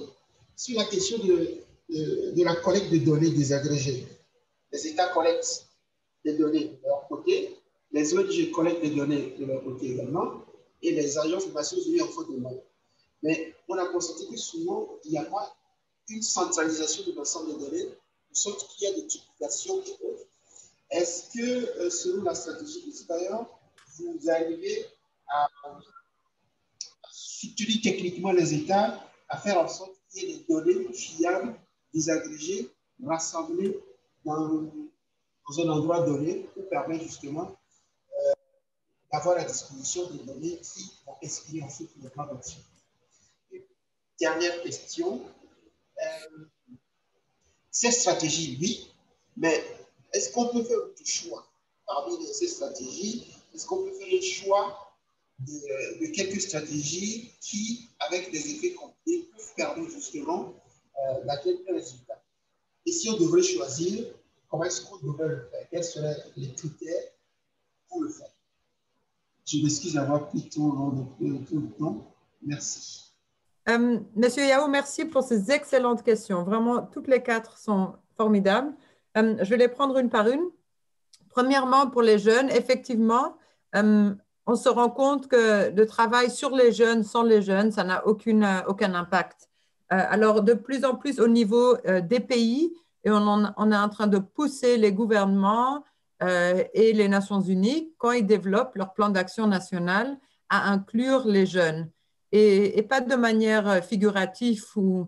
sur la question de la collecte de données des agrégés. Les États collectent des données de leur côté, les ONG collectent des données de leur côté également, et les agences des Nations Unies en font de même. Mais on a constaté que souvent, il n'y a pas une centralisation de l'ensemble des données, de sorte qu'il y a des duplications et autres. Est-ce que, selon la stratégie d'Inspire, vous arrivez à structurer techniquement les États, à faire en sorte qu'il y ait des données fiables, désagrégées, rassemblées dans un endroit donné pour permettre justement d'avoir à disposition des données qui vont inspirer ensuite le plan d'action. Dernière question. Ces stratégies, oui, mais est-ce qu'on peut faire du choix parmi ces stratégies? Est-ce qu'on peut faire un choix de quelques stratégies qui, avec des effets complets, peuvent permettre justement d'atteindre un résultat? Et si on devrait choisir, comment est-ce qu'on devrait le faire? Quels seraient les critères pour le faire? Je m'excuse d'avoir pris tout le temps. Merci. Monsieur Yao, merci pour ces excellentes questions. Vraiment, toutes les quatre sont formidables. Je vais les prendre une par une. Premièrement, pour les jeunes, effectivement, on se rend compte que le travail sur les jeunes, sans les jeunes, ça n'a aucun impact. Alors, de plus en plus au niveau des pays, et on est en train de pousser les gouvernements et les Nations Unies, quand ils développent leur plan d'action national, à inclure les jeunes. Et pas de manière figurative ou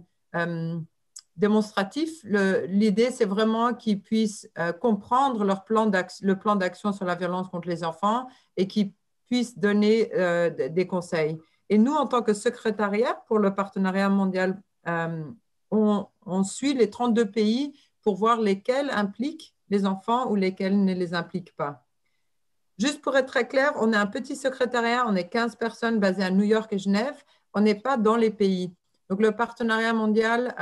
démonstratif. L'idée, c'est vraiment qu'ils puissent comprendre le plan d'action sur la violence contre les enfants et qu'ils puissent donner des conseils. Et nous, en tant que secrétariat pour le partenariat mondial, on suit les 32 pays pour voir lesquels impliquent les enfants ou lesquels ne les impliquent pas. Juste pour être très clair, on est un petit secrétariat, on est 15 personnes basées à New York et Genève, on n'est pas dans les pays. Donc, le partenariat mondial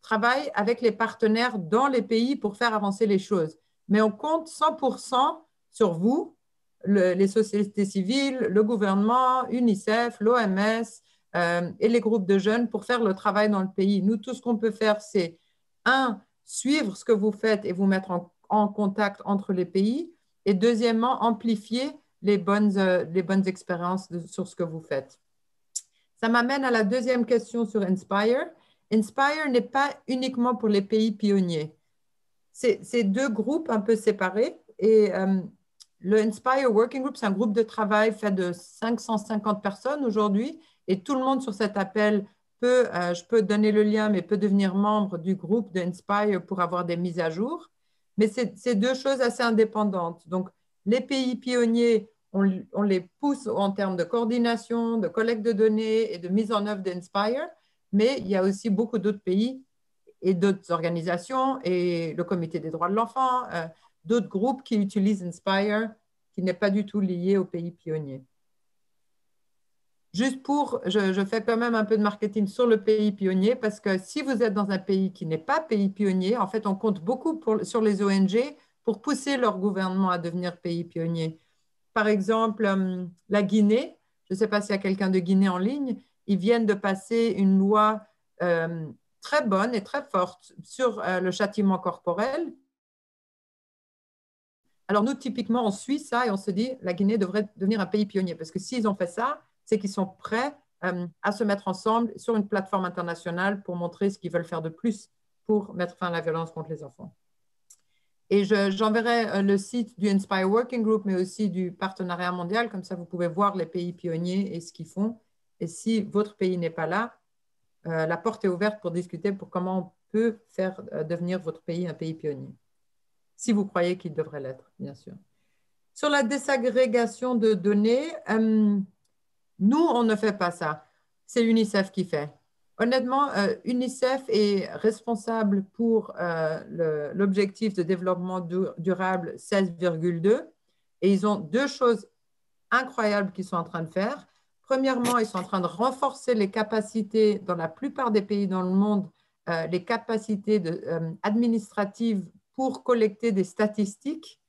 travaille avec les partenaires dans les pays pour faire avancer les choses. Mais on compte 100% sur vous, les sociétés civiles, le gouvernement, UNICEF, l'OMS et les groupes de jeunes pour faire le travail dans le pays. Nous, tout ce qu'on peut faire, c'est, suivre ce que vous faites et vous mettre en contact entre les pays. Et deuxièmement, amplifier les bonnes expériences sur ce que vous faites. Ça m'amène à la deuxième question sur Inspire. Inspire n'est pas uniquement pour les pays pionniers. C'est deux groupes un peu séparés. Et le Inspire Working Group, c'est un groupe de travail fait de 550 personnes aujourd'hui. Et tout le monde sur cet appel je peux donner le lien, mais peut devenir membre du groupe de Inspire pour avoir des mises à jour. Mais c'est deux choses assez indépendantes. Donc, les pays pionniers, on les pousse en termes de coordination, de collecte de données et de mise en œuvre d'Inspire. Mais il y a aussi beaucoup d'autres pays et d'autres organisations et le Comité des droits de l'enfant, d'autres groupes qui utilisent Inspire, qui n'est pas du tout lié aux pays pionniers. Juste je fais quand même un peu de marketing sur le pays pionnier parce que si vous êtes dans un pays qui n'est pas pays pionnier, en fait, on compte beaucoup sur les ONG pour pousser leur gouvernement à devenir pays pionnier. Par exemple, la Guinée, je ne sais pas s'il y a quelqu'un de Guinée en ligne, ils viennent de passer une loi très bonne et très forte sur le châtiment corporel Alors nous, typiquement, on suit ça et on se dit la Guinée devrait devenir un pays pionnier parce que s'ils ont fait ça, c'est qu'ils sont prêts à se mettre ensemble sur une plateforme internationale pour montrer ce qu'ils veulent faire de plus pour mettre fin à la violence contre les enfants. Et j'enverrai le site du Inspire Working Group, mais aussi du partenariat mondial. Comme ça, vous pouvez voir les pays pionniers et ce qu'ils font. Et si votre pays n'est pas là, la porte est ouverte pour discuter pour comment on peut faire devenir votre pays un pays pionnier. Si vous croyez qu'il devrait l'être, bien sûr. Sur la désagrégation de données, nous, on ne fait pas ça. C'est l'UNICEF qui fait. Honnêtement, UNICEF est responsable pour l'objectif de développement durable 16,2 et ils ont deux choses incroyables qu'ils sont en train de faire. Premièrement, ils sont en train de renforcer les capacités dans la plupart des pays dans le monde, les capacités administratives pour collecter des statistiques.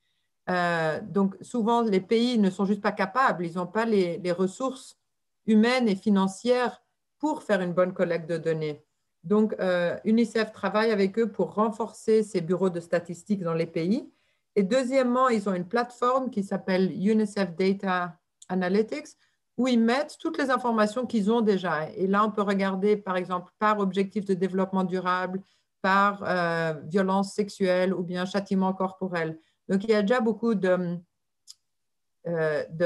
Donc, souvent, les pays ne sont juste pas capables, ils n'ont pas les ressources humaines et financières pour faire une bonne collecte de données. Donc, UNICEF travaille avec eux pour renforcer ces bureaux de statistiques dans les pays. Et deuxièmement, ils ont une plateforme qui s'appelle UNICEF Data Analytics, où ils mettent toutes les informations qu'ils ont déjà. Et là, on peut regarder, par exemple, par objectif de développement durable, par violence sexuelle ou bien châtiment corporel. Donc, il y a déjà beaucoup de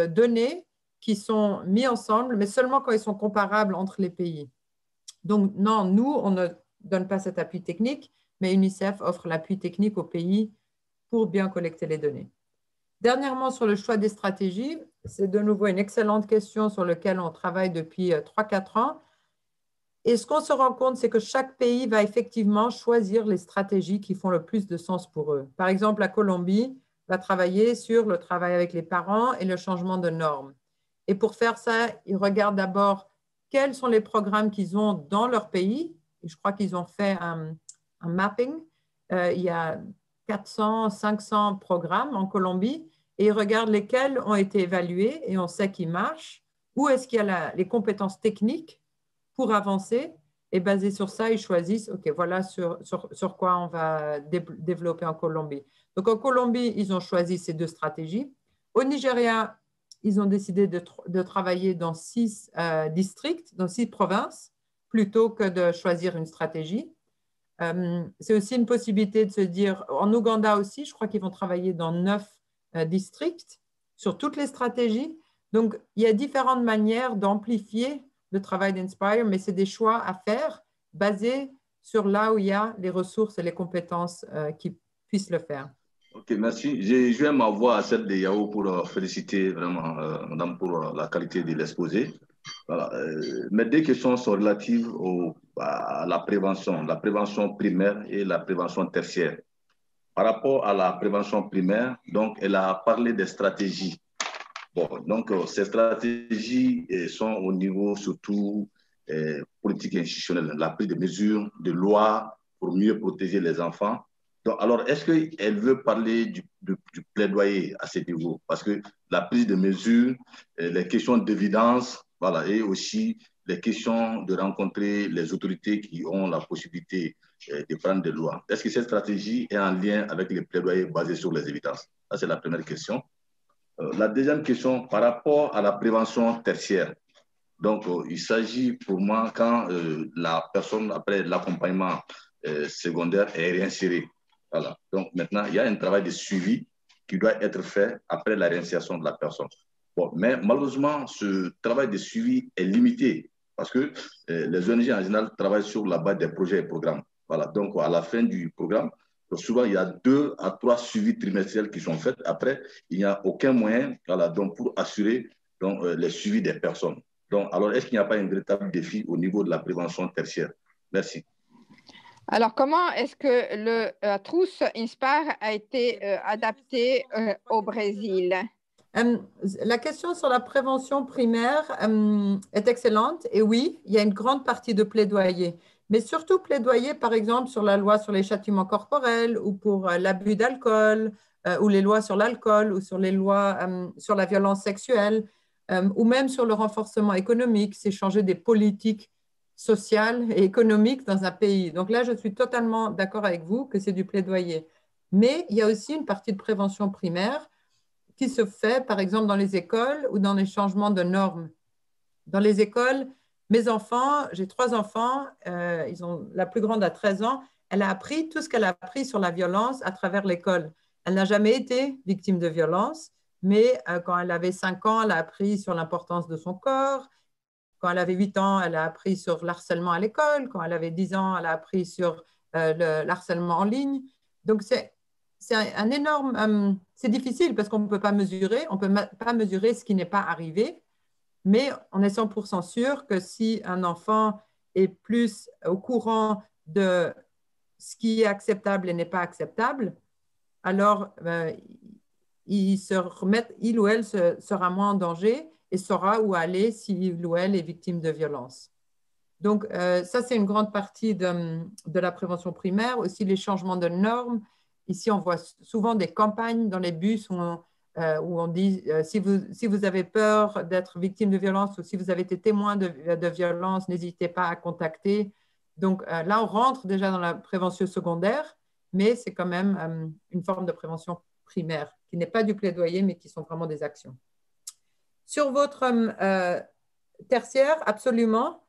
données qui sont mis ensemble, mais seulement quand ils sont comparables entre les pays. Donc, non, nous, on ne donne pas cet appui technique, mais UNICEF offre l'appui technique aux pays pour bien collecter les données. Dernièrement, sur le choix des stratégies, c'est de nouveau une excellente question sur laquelle on travaille depuis 3-4 ans. Et ce qu'on se rend compte, c'est que chaque pays va effectivement choisir les stratégies qui font le plus de sens pour eux. Par exemple, la Colombie va travailler sur le travail avec les parents et le changement de normes. Et pour faire ça, ils regardent d'abord quels sont les programmes qu'ils ont dans leur pays. Et je crois qu'ils ont fait un mapping. Il y a 400, 500 programmes en Colombie et ils regardent lesquels ont été évalués et on sait qu'ils marchent. Où est-ce qu'il y a les compétences techniques pour avancer? Et basé sur ça, ils choisissent, OK, voilà sur quoi on va développer en Colombie. Donc en Colombie, ils ont choisi ces deux stratégies. Au Nigeria, ils ont décidé de travailler dans 6 districts, dans 6 provinces, plutôt que de choisir une stratégie. C'est aussi une possibilité de se dire, en Ouganda aussi, je crois qu'ils vont travailler dans 9 districts sur toutes les stratégies. Donc, il y a différentes manières d'amplifier le travail d'Inspire, mais c'est des choix à faire basés sur là où il y a les ressources et les compétences qui puissent le faire. Ok, merci. Je vais m'avoir à celle de Yao pour féliciter vraiment madame pour la qualité de l'exposé. Voilà. Mes deux questions sont relatives à la prévention primaire et la prévention tertiaire. Par rapport à la prévention primaire, donc elle a parlé des stratégies. Bon, donc ces stratégies sont au niveau surtout politique et institutionnel, la prise de mesures, de lois pour mieux protéger les enfants. Donc, alors, est-ce qu'elle veut parler du plaidoyer à ce niveau? Parce que la prise de mesures, les questions d'évidence, voilà, et aussi les questions de rencontrer les autorités qui ont la possibilité de prendre des lois. Est-ce que cette stratégie est en lien avec les plaidoyers basés sur les évidences? Ça, c'est la première question. La deuxième question, par rapport à la prévention tertiaire. Donc, il s'agit pour moi quand la personne, après l'accompagnement secondaire, est réinsérée. Voilà. Donc, maintenant, il y a un travail de suivi qui doit être fait après la réinsertion de la personne. Bon, mais malheureusement, ce travail de suivi est limité parce que les ONG en général travaillent sur la base des projets et programmes. Voilà. Donc, à la fin du programme, souvent, il y a 2 à 3 suivis trimestriels qui sont faits. Après, il n'y a aucun moyen donc, pour assurer donc, les suivis des personnes. Donc, alors, est-ce qu'il n'y a pas un véritable défi au niveau de la prévention tertiaire? Merci. Alors, comment est-ce que la trousse Inspire a été adaptée au Brésil? La question sur la prévention primaire est excellente. Et oui, il y a une grande partie de plaidoyer. Mais surtout plaidoyer, par exemple, sur la loi sur les châtiments corporels ou pour l'abus d'alcool ou les lois sur l'alcool ou sur les lois sur la violence sexuelle ou même sur le renforcement économique, c'est changer des politiques sociales et économiques dans un pays. Donc là, je suis totalement d'accord avec vous que c'est du plaidoyer. Mais il y a aussi une partie de prévention primaire qui se fait, par exemple, dans les écoles ou dans les changements de normes. Dans les écoles, mes enfants, j'ai 3 enfants, la plus grande a 13 ans, elle a appris tout ce qu'elle a appris sur la violence à travers l'école. Elle n'a jamais été victime de violence, mais quand elle avait 5 ans, elle a appris sur l'importance de son corps. Quand elle avait 8 ans, elle a appris sur l'harcèlement à l'école. Quand elle avait 10 ans, elle a appris sur le harcèlement en ligne. Donc, c'est un énorme... c'est difficile parce qu'on ne peut pas mesurer. On ne peut pas mesurer ce qui n'est pas arrivé. Mais on est 100% sûr que si un enfant est plus au courant de ce qui est acceptable et n'est pas acceptable, alors il ou elle sera moins en danger et saura où aller s'il ou elle est victime de violence. Donc, ça, c'est une grande partie de la prévention primaire. Aussi, les changements de normes. Ici, on voit souvent des campagnes dans les bus où on dit si vous avez peur d'être victime de violence ou si vous avez été témoin de violence, n'hésitez pas à contacter. Donc, là, on rentre déjà dans la prévention secondaire, mais c'est quand même une forme de prévention primaire qui n'est pas du plaidoyer, mais qui sont vraiment des actions. Sur votre tertiaire, absolument,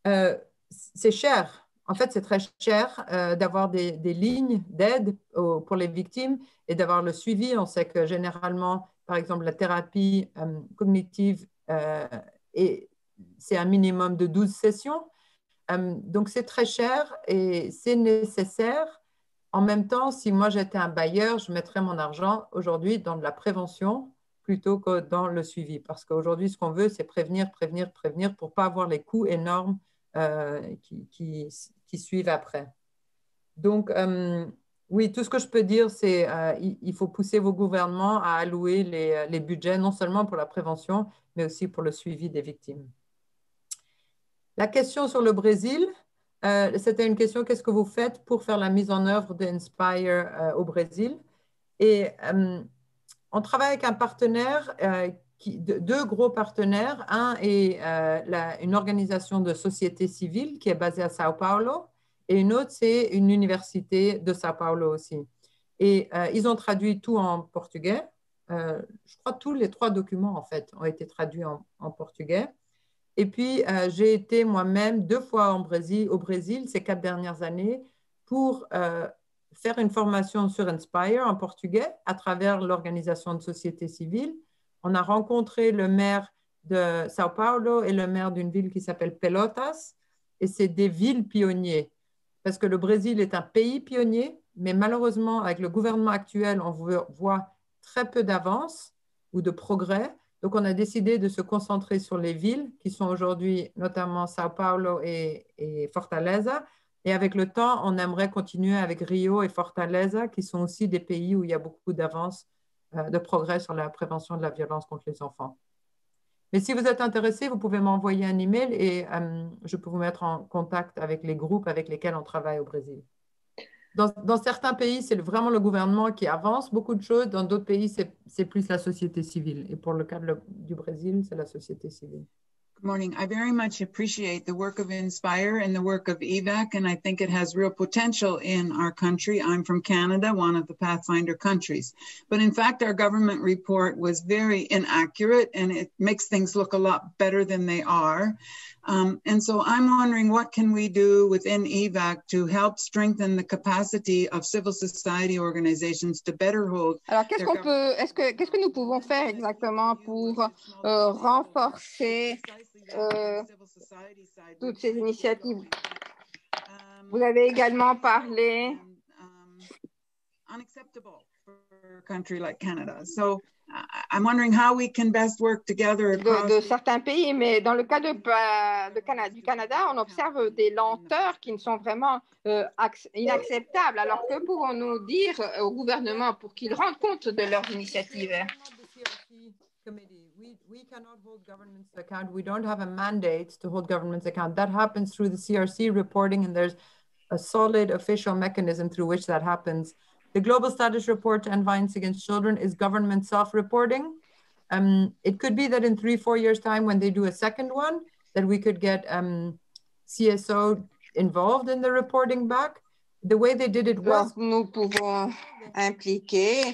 c'est cher. En fait, c'est très cher d'avoir des lignes d'aide pour les victimes et d'avoir le suivi. On sait que généralement, par exemple, la thérapie cognitive, c'est un minimum de 12 sessions. Donc, c'est très cher et c'est nécessaire. En même temps, si moi j'étais un bailleur, je mettrais mon argent aujourd'hui dans de la prévention plutôt que dans le suivi. Parce qu'aujourd'hui, ce qu'on veut, c'est prévenir pour ne pas avoir les coûts énormes qui suivent après. Donc, oui, tout ce que je peux dire, c'est il faut pousser vos gouvernements à allouer les budgets, non seulement pour la prévention, mais aussi pour le suivi des victimes. La question sur le Brésil, c'était une question, qu'est-ce que vous faites pour faire la mise en œuvre d'Inspire au Brésil? Et on travaille avec un partenaire, deux gros partenaires. Un est une organisation de société civile qui est basée à Sao Paulo et une autre, c'est une université de Sao Paulo aussi. Et ils ont traduit tout en portugais. Je crois que tous les 3 documents, en fait, ont été traduits en portugais. Et puis, j'ai été moi-même 2 fois au Brésil ces 4 dernières années pour faire une formation sur Inspire en portugais à travers l'organisation de société civile. On a rencontré le maire de Sao Paulo et le maire d'une ville qui s'appelle Pelotas. Et c'est des villes pionniers. Parce que le Brésil est un pays pionnier, mais malheureusement, avec le gouvernement actuel, on voit très peu d'avance ou de progrès. Donc, on a décidé de se concentrer sur les villes qui sont aujourd'hui notamment Sao Paulo et Fortaleza. Et avec le temps, on aimerait continuer avec Rio et Fortaleza, qui sont aussi des pays où il y a beaucoup d'avance, de progrès sur la prévention de la violence contre les enfants. Mais si vous êtes intéressé, vous pouvez m'envoyer un email et je peux vous mettre en contact avec les groupes avec lesquels on travaille au Brésil. Dans certains pays, c'est vraiment le gouvernement qui avance beaucoup de choses. Dans d'autres pays, c'est plus la société civile. Et pour le cas du Brésil, c'est la société civile. Good morning. I very much appreciate the work of Inspire and the work of EVAC, and I think it has real potential in our country. I'm from Canada, one of the Pathfinder countries. But in fact, our government report was very inaccurate, and it makes things look a lot better than they are. And so I'm wondering, what can we do within EVAC to help strengthen the capacity of civil society organizations to better hold? Alors, qu'est-ce que nous pouvons faire exactement pour renforcer toutes ces initiatives? Vous avez également parlé de certains pays, mais dans le cas du Canada, on observe des lenteurs qui ne sont vraiment inacceptables. Alors, que pouvons-nous dire au gouvernement pour qu'ils rendent compte de leurs initiatives? We cannot hold governments account. We don't have a mandate to hold governments account. That happens through the CRC reporting, and there's a solid official mechanism through which that happens. The Global Status Report to End Violence Against Children is government self-reporting. It could be that in 3-4 years' time, when they do a second one, that we could get CSO involved in the reporting back. the way they did it was nous pouvons impliquer,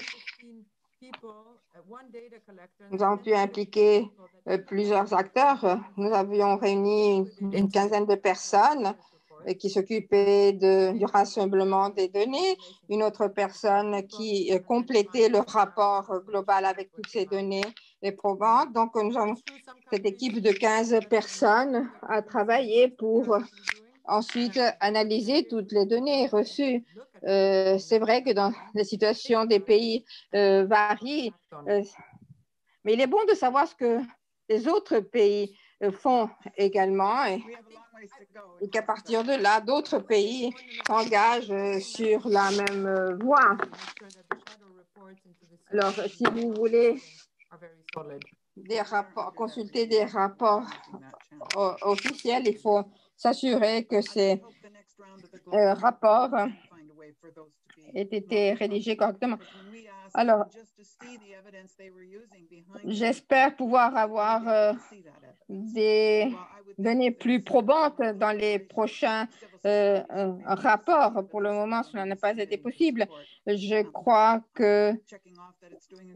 nous avons pu impliquer plusieurs acteurs. Nous avions réuni une quinzaine de personnes qui s'occupaient du rassemblement des données, une autre personne qui complétait le rapport global avec toutes ces données et probantes. Donc, nous avons cette équipe de 15 personnes à travailler pour ensuite analyser toutes les données reçues. C'est vrai que dans les situations des pays varient, mais il est bon de savoir ce que les autres pays font également et qu'à partir de là, d'autres pays s'engagent sur la même voie. Alors, si vous voulez des rapports, consulter des rapports officiels, il faut s'assurer que ces rapports aient été rédigés correctement. Alors, j'espère pouvoir avoir des données plus probantes dans les prochains rapports. Pour le moment, cela n'a pas été possible. Je crois que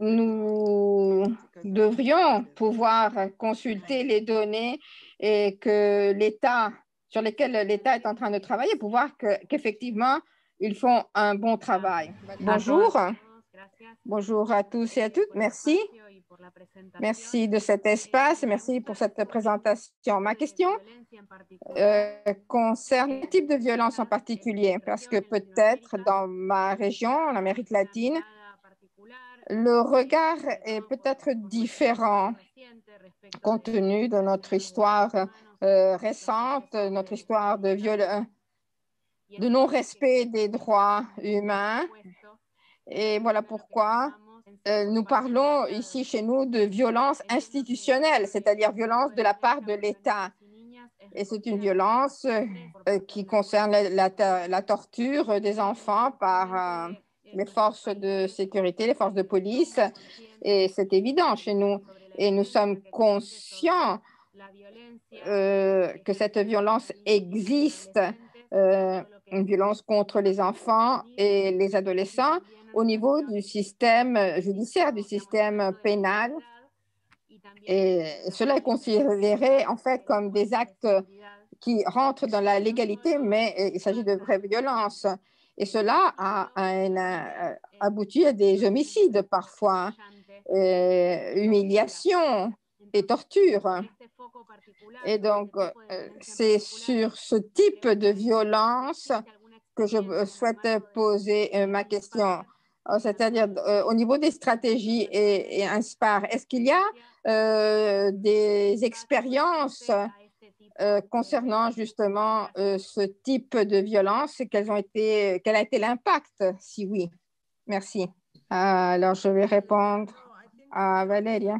nous devrions pouvoir consulter les données et que l'État, sur lesquelles l'État est en train de travailler, pour voir qu'effectivement, ils font un bon travail. Bonjour. Bonjour à tous et à toutes. Merci. Merci de cet espace. Merci pour cette présentation. Ma question concerne le type de violence en particulier, parce que peut-être dans ma région, en Amérique latine, le regard est peut-être différent compte tenu de notre histoire récente, notre histoire de non-respect des droits humains. Et voilà pourquoi nous parlons ici chez nous de violence institutionnelle, c'est-à-dire violence de la part de l'État. Et c'est une violence qui concerne la torture des enfants par les forces de sécurité, les forces de police. Et c'est évident chez nous. Et nous sommes conscients que cette violence existe, une violence contre les enfants et les adolescents au niveau du système judiciaire, du système pénal. Et cela est considéré en fait comme des actes qui rentrent dans la légalité, mais il s'agit de vraies violences. Et cela a abouti à des homicides parfois, humiliations et tortures. Et donc, c'est sur ce type de violence que je souhaite poser ma question. C'est-à-dire, au niveau des stratégies et Inspire, est-ce qu'il y a des expériences concernant justement ce type de violence et quel a été l'impact, si oui? Merci. Alors, je vais répondre à Valéria.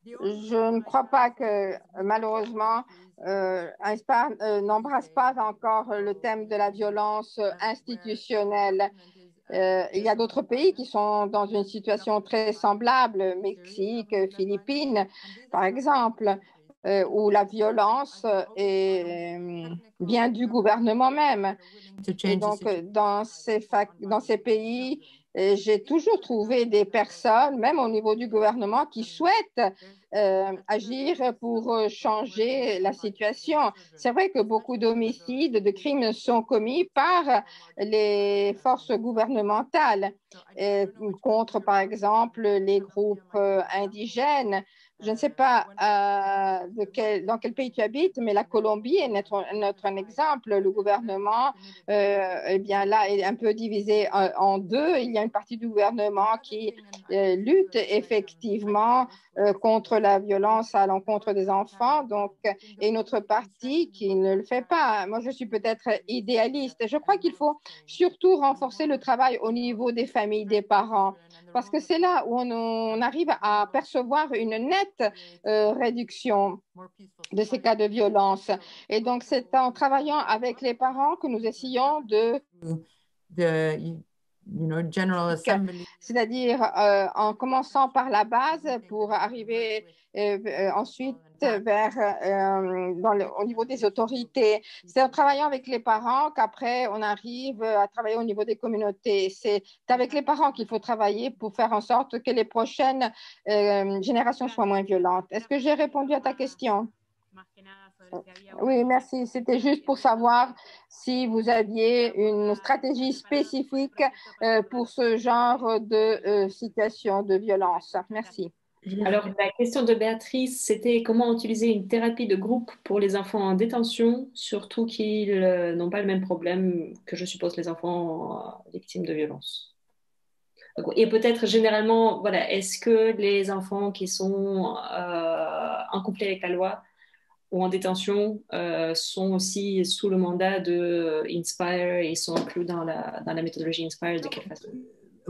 Je ne crois pas que, malheureusement, Inspire n'embrasse pas encore le thème de la violence institutionnelle. Il y a d'autres pays qui sont dans une situation très semblable, Mexique, Philippines, par exemple, où la violence vient du gouvernement même. Et donc, dans ces pays, j'ai toujours trouvé des personnes, même au niveau du gouvernement, qui souhaitent agir pour changer la situation. C'est vrai que beaucoup d'homicides, de crimes sont commis par les forces gouvernementales contre, par exemple, les groupes indigènes. Je ne sais pas dans quel pays tu habites, mais la Colombie est notre exemple. Le gouvernement, eh bien là, est un peu divisé en deux. Il y a une partie du gouvernement qui lutte effectivement contre la violence à l'encontre des enfants, donc, et une autre partie qui ne le fait pas. Moi, je suis peut-être idéaliste. Je crois qu'il faut surtout renforcer le travail au niveau des familles, des parents, parce que c'est là où on arrive à percevoir une nette réduction de ces cas de violence. Et donc, c'est en travaillant avec les parents que nous essayons General Assembly. C'est-à-dire en commençant par la base pour arriver ensuite vers au niveau des autorités. C'est en travaillant avec les parents qu'après on arrive à travailler au niveau des communautés. C'est avec les parents qu'il faut travailler pour faire en sorte que les prochaines générations soient moins violentes. Est-ce que j'ai répondu à ta question? Oui, merci. C'était juste pour savoir si vous aviez une stratégie spécifique pour ce genre de situation de violence. Merci. Alors, la question de Béatrice, c'était comment utiliser une thérapie de groupe pour les enfants en détention, surtout qu'ils n'ont pas le même problème que, je suppose, les enfants victimes de violences. Et peut-être généralement, voilà, est-ce que les enfants qui sont en conflit avec la loi ou en détention sont aussi sous le mandat de Inspire et sont inclus dans la méthodologie Inspire de quelle façon?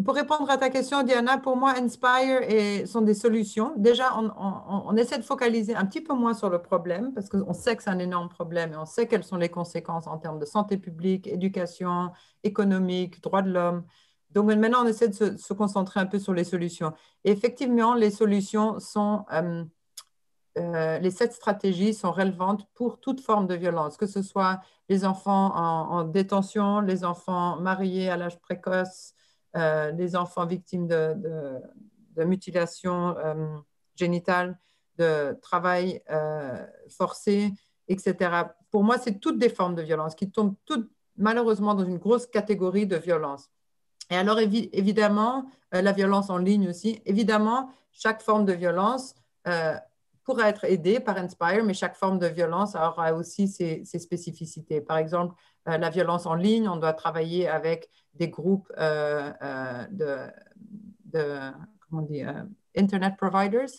Pour répondre à ta question, Diana, pour moi, Inspire sont des solutions. Déjà, on essaie de focaliser un petit peu moins sur le problème parce qu'on sait que c'est un énorme problème et on sait quelles sont les conséquences en termes de santé publique, éducation, économique, droits de l'homme. Donc maintenant, on essaie de se concentrer un peu sur les solutions. Et effectivement, les solutions sont... les 7 stratégies sont relevantes pour toute forme de violence, que ce soit les enfants en détention, les enfants mariés à l'âge précoce, les enfants victimes de mutilations génitales, de travail forcé, etc. Pour moi, c'est toutes des formes de violence qui tombent toutes malheureusement dans une grosse catégorie de violence. Et alors, évidemment, la violence en ligne aussi, évidemment, chaque forme de violence pourra être aidée par Inspire, mais chaque forme de violence aura aussi ses spécificités. Par exemple, la violence en ligne, on doit travailler avec des groupes comment on dit, Internet providers,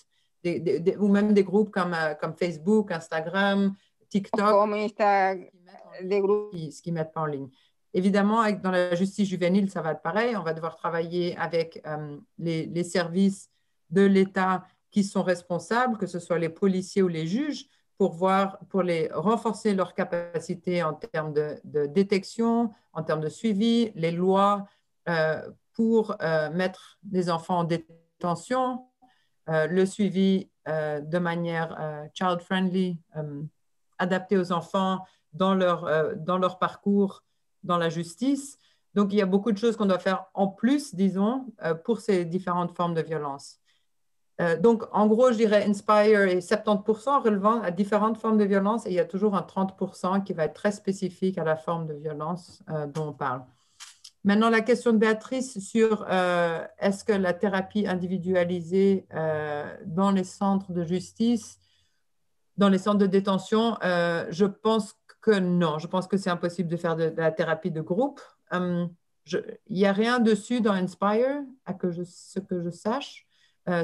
ou même des groupes comme Facebook, Instagram, TikTok, des groupes qui ne mettent pas en ligne. Évidemment, dans la justice juvénile, ça va être pareil. On va devoir travailler avec les services de l'État qui sont responsables, que ce soit les policiers ou les juges, pour renforcer leurs capacités en termes de détection, en termes de suivi, les lois pour mettre les enfants en détention, le suivi de manière child-friendly, adapté aux enfants dans leur parcours dans la justice. Donc, il y a beaucoup de choses qu'on doit faire en plus, disons, pour ces différentes formes de violence. Donc, en gros, je dirais Inspire est 70% relevant à différentes formes de violence et il y a toujours un 30% qui va être très spécifique à la forme de violence dont on parle. Maintenant, la question de Béatrice sur est-ce que la thérapie individualisée dans les centres de justice, dans les centres de détention, je pense que non. Je pense que c'est impossible de faire de la thérapie de groupe. Il n'y a rien dessus dans Inspire, ce que je sache,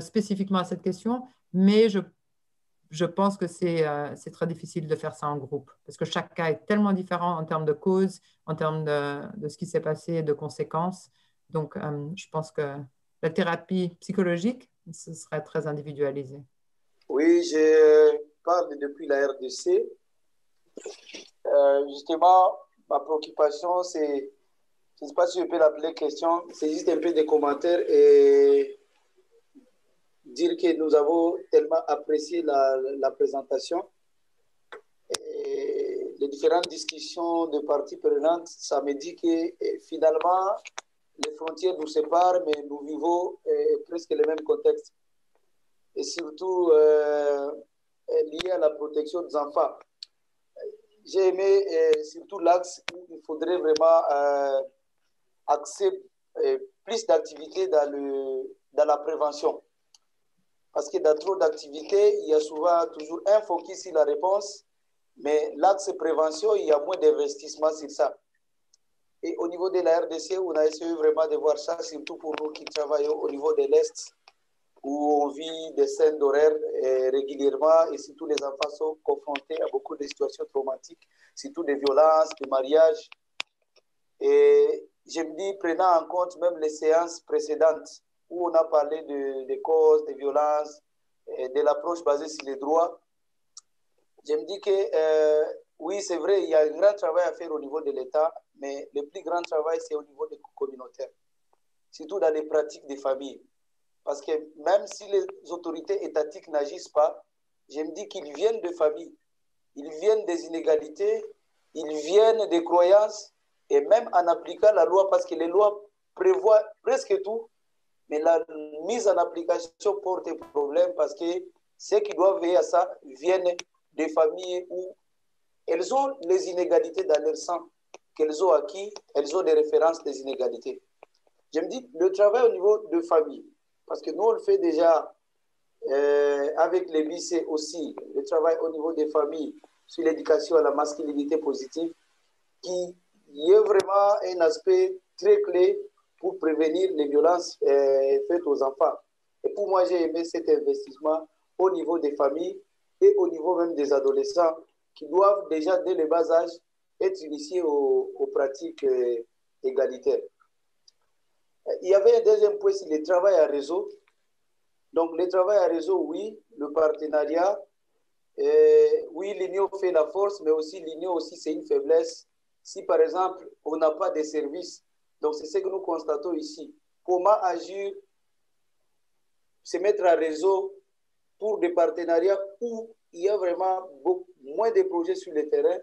spécifiquement à cette question, mais je pense que c'est très difficile de faire ça en groupe parce que chaque cas est tellement différent en termes de causes, en termes de ce qui s'est passé et de conséquences. Donc, je pense que la thérapie psychologique, ce serait très individualisé. Oui, je parle depuis la RDC. Justement, ma préoccupation, c'est, je ne sais pas si je peux l'appeler question, c'est juste un peu des commentaires et dire que nous avons tellement apprécié la présentation. Et les différentes discussions de parties prenantes, ça me dit que finalement, les frontières nous séparent, mais nous vivons presque le même contexte. Et surtout lié à la protection des enfants. J'ai aimé surtout l'axe où il faudrait vraiment axer plus d'activités dans la prévention. Parce que dans trop d'activités, il y a souvent toujours un focus sur la réponse, mais l'axe prévention, il y a moins d'investissement sur ça. Et au niveau de la RDC, on a essayé vraiment de voir ça, surtout pour nous qui travaillons au niveau de l'Est, où on vit des scènes d'horreur régulièrement et surtout les enfants sont confrontés à beaucoup de situations traumatiques, surtout des violences, des mariages. Et je me dis, prenant en compte même les séances précédentes où on a parlé des causes, des violences, de l'approche basée sur les droits, je me dis que oui, c'est vrai, il y a un grand travail à faire au niveau de l'État, mais le plus grand travail, c'est au niveau des communautaires. surtout dans les pratiques des familles. Parce que même si les autorités étatiques n'agissent pas, je me dis qu'ils viennent de familles, ils viennent des inégalités, ils viennent des croyances, et même en appliquant la loi, parce que les lois prévoient presque tout, mais la mise en application porte problème parce que ceux qui doivent veiller à ça viennent des familles où elles ont les inégalités dans leur sang, qu'elles ont acquis, elles ont des références des inégalités. Je me dis, le travail au niveau de famille, parce que nous, on le fait déjà avec les lycées aussi, le travail au niveau des familles sur l'éducation à la masculinité positive, qui est vraiment un aspect très clé pour prévenir les violences faites aux enfants. Et pour moi, j'ai aimé cet investissement au niveau des familles et au niveau même des adolescents qui doivent déjà, dès le bas âge, être initiés aux pratiques égalitaires. Il y avait un deuxième point, c'est le travail à réseau. Donc, le travail à réseau, oui, le partenariat, oui, l'union fait la force, mais aussi l'union aussi, c'est une faiblesse. Si, par exemple, on n'a pas de services, donc c'est ce que nous constatons ici. Comment agir, se mettre à réseau pour des partenariats où il y a vraiment moins de projets sur le terrain.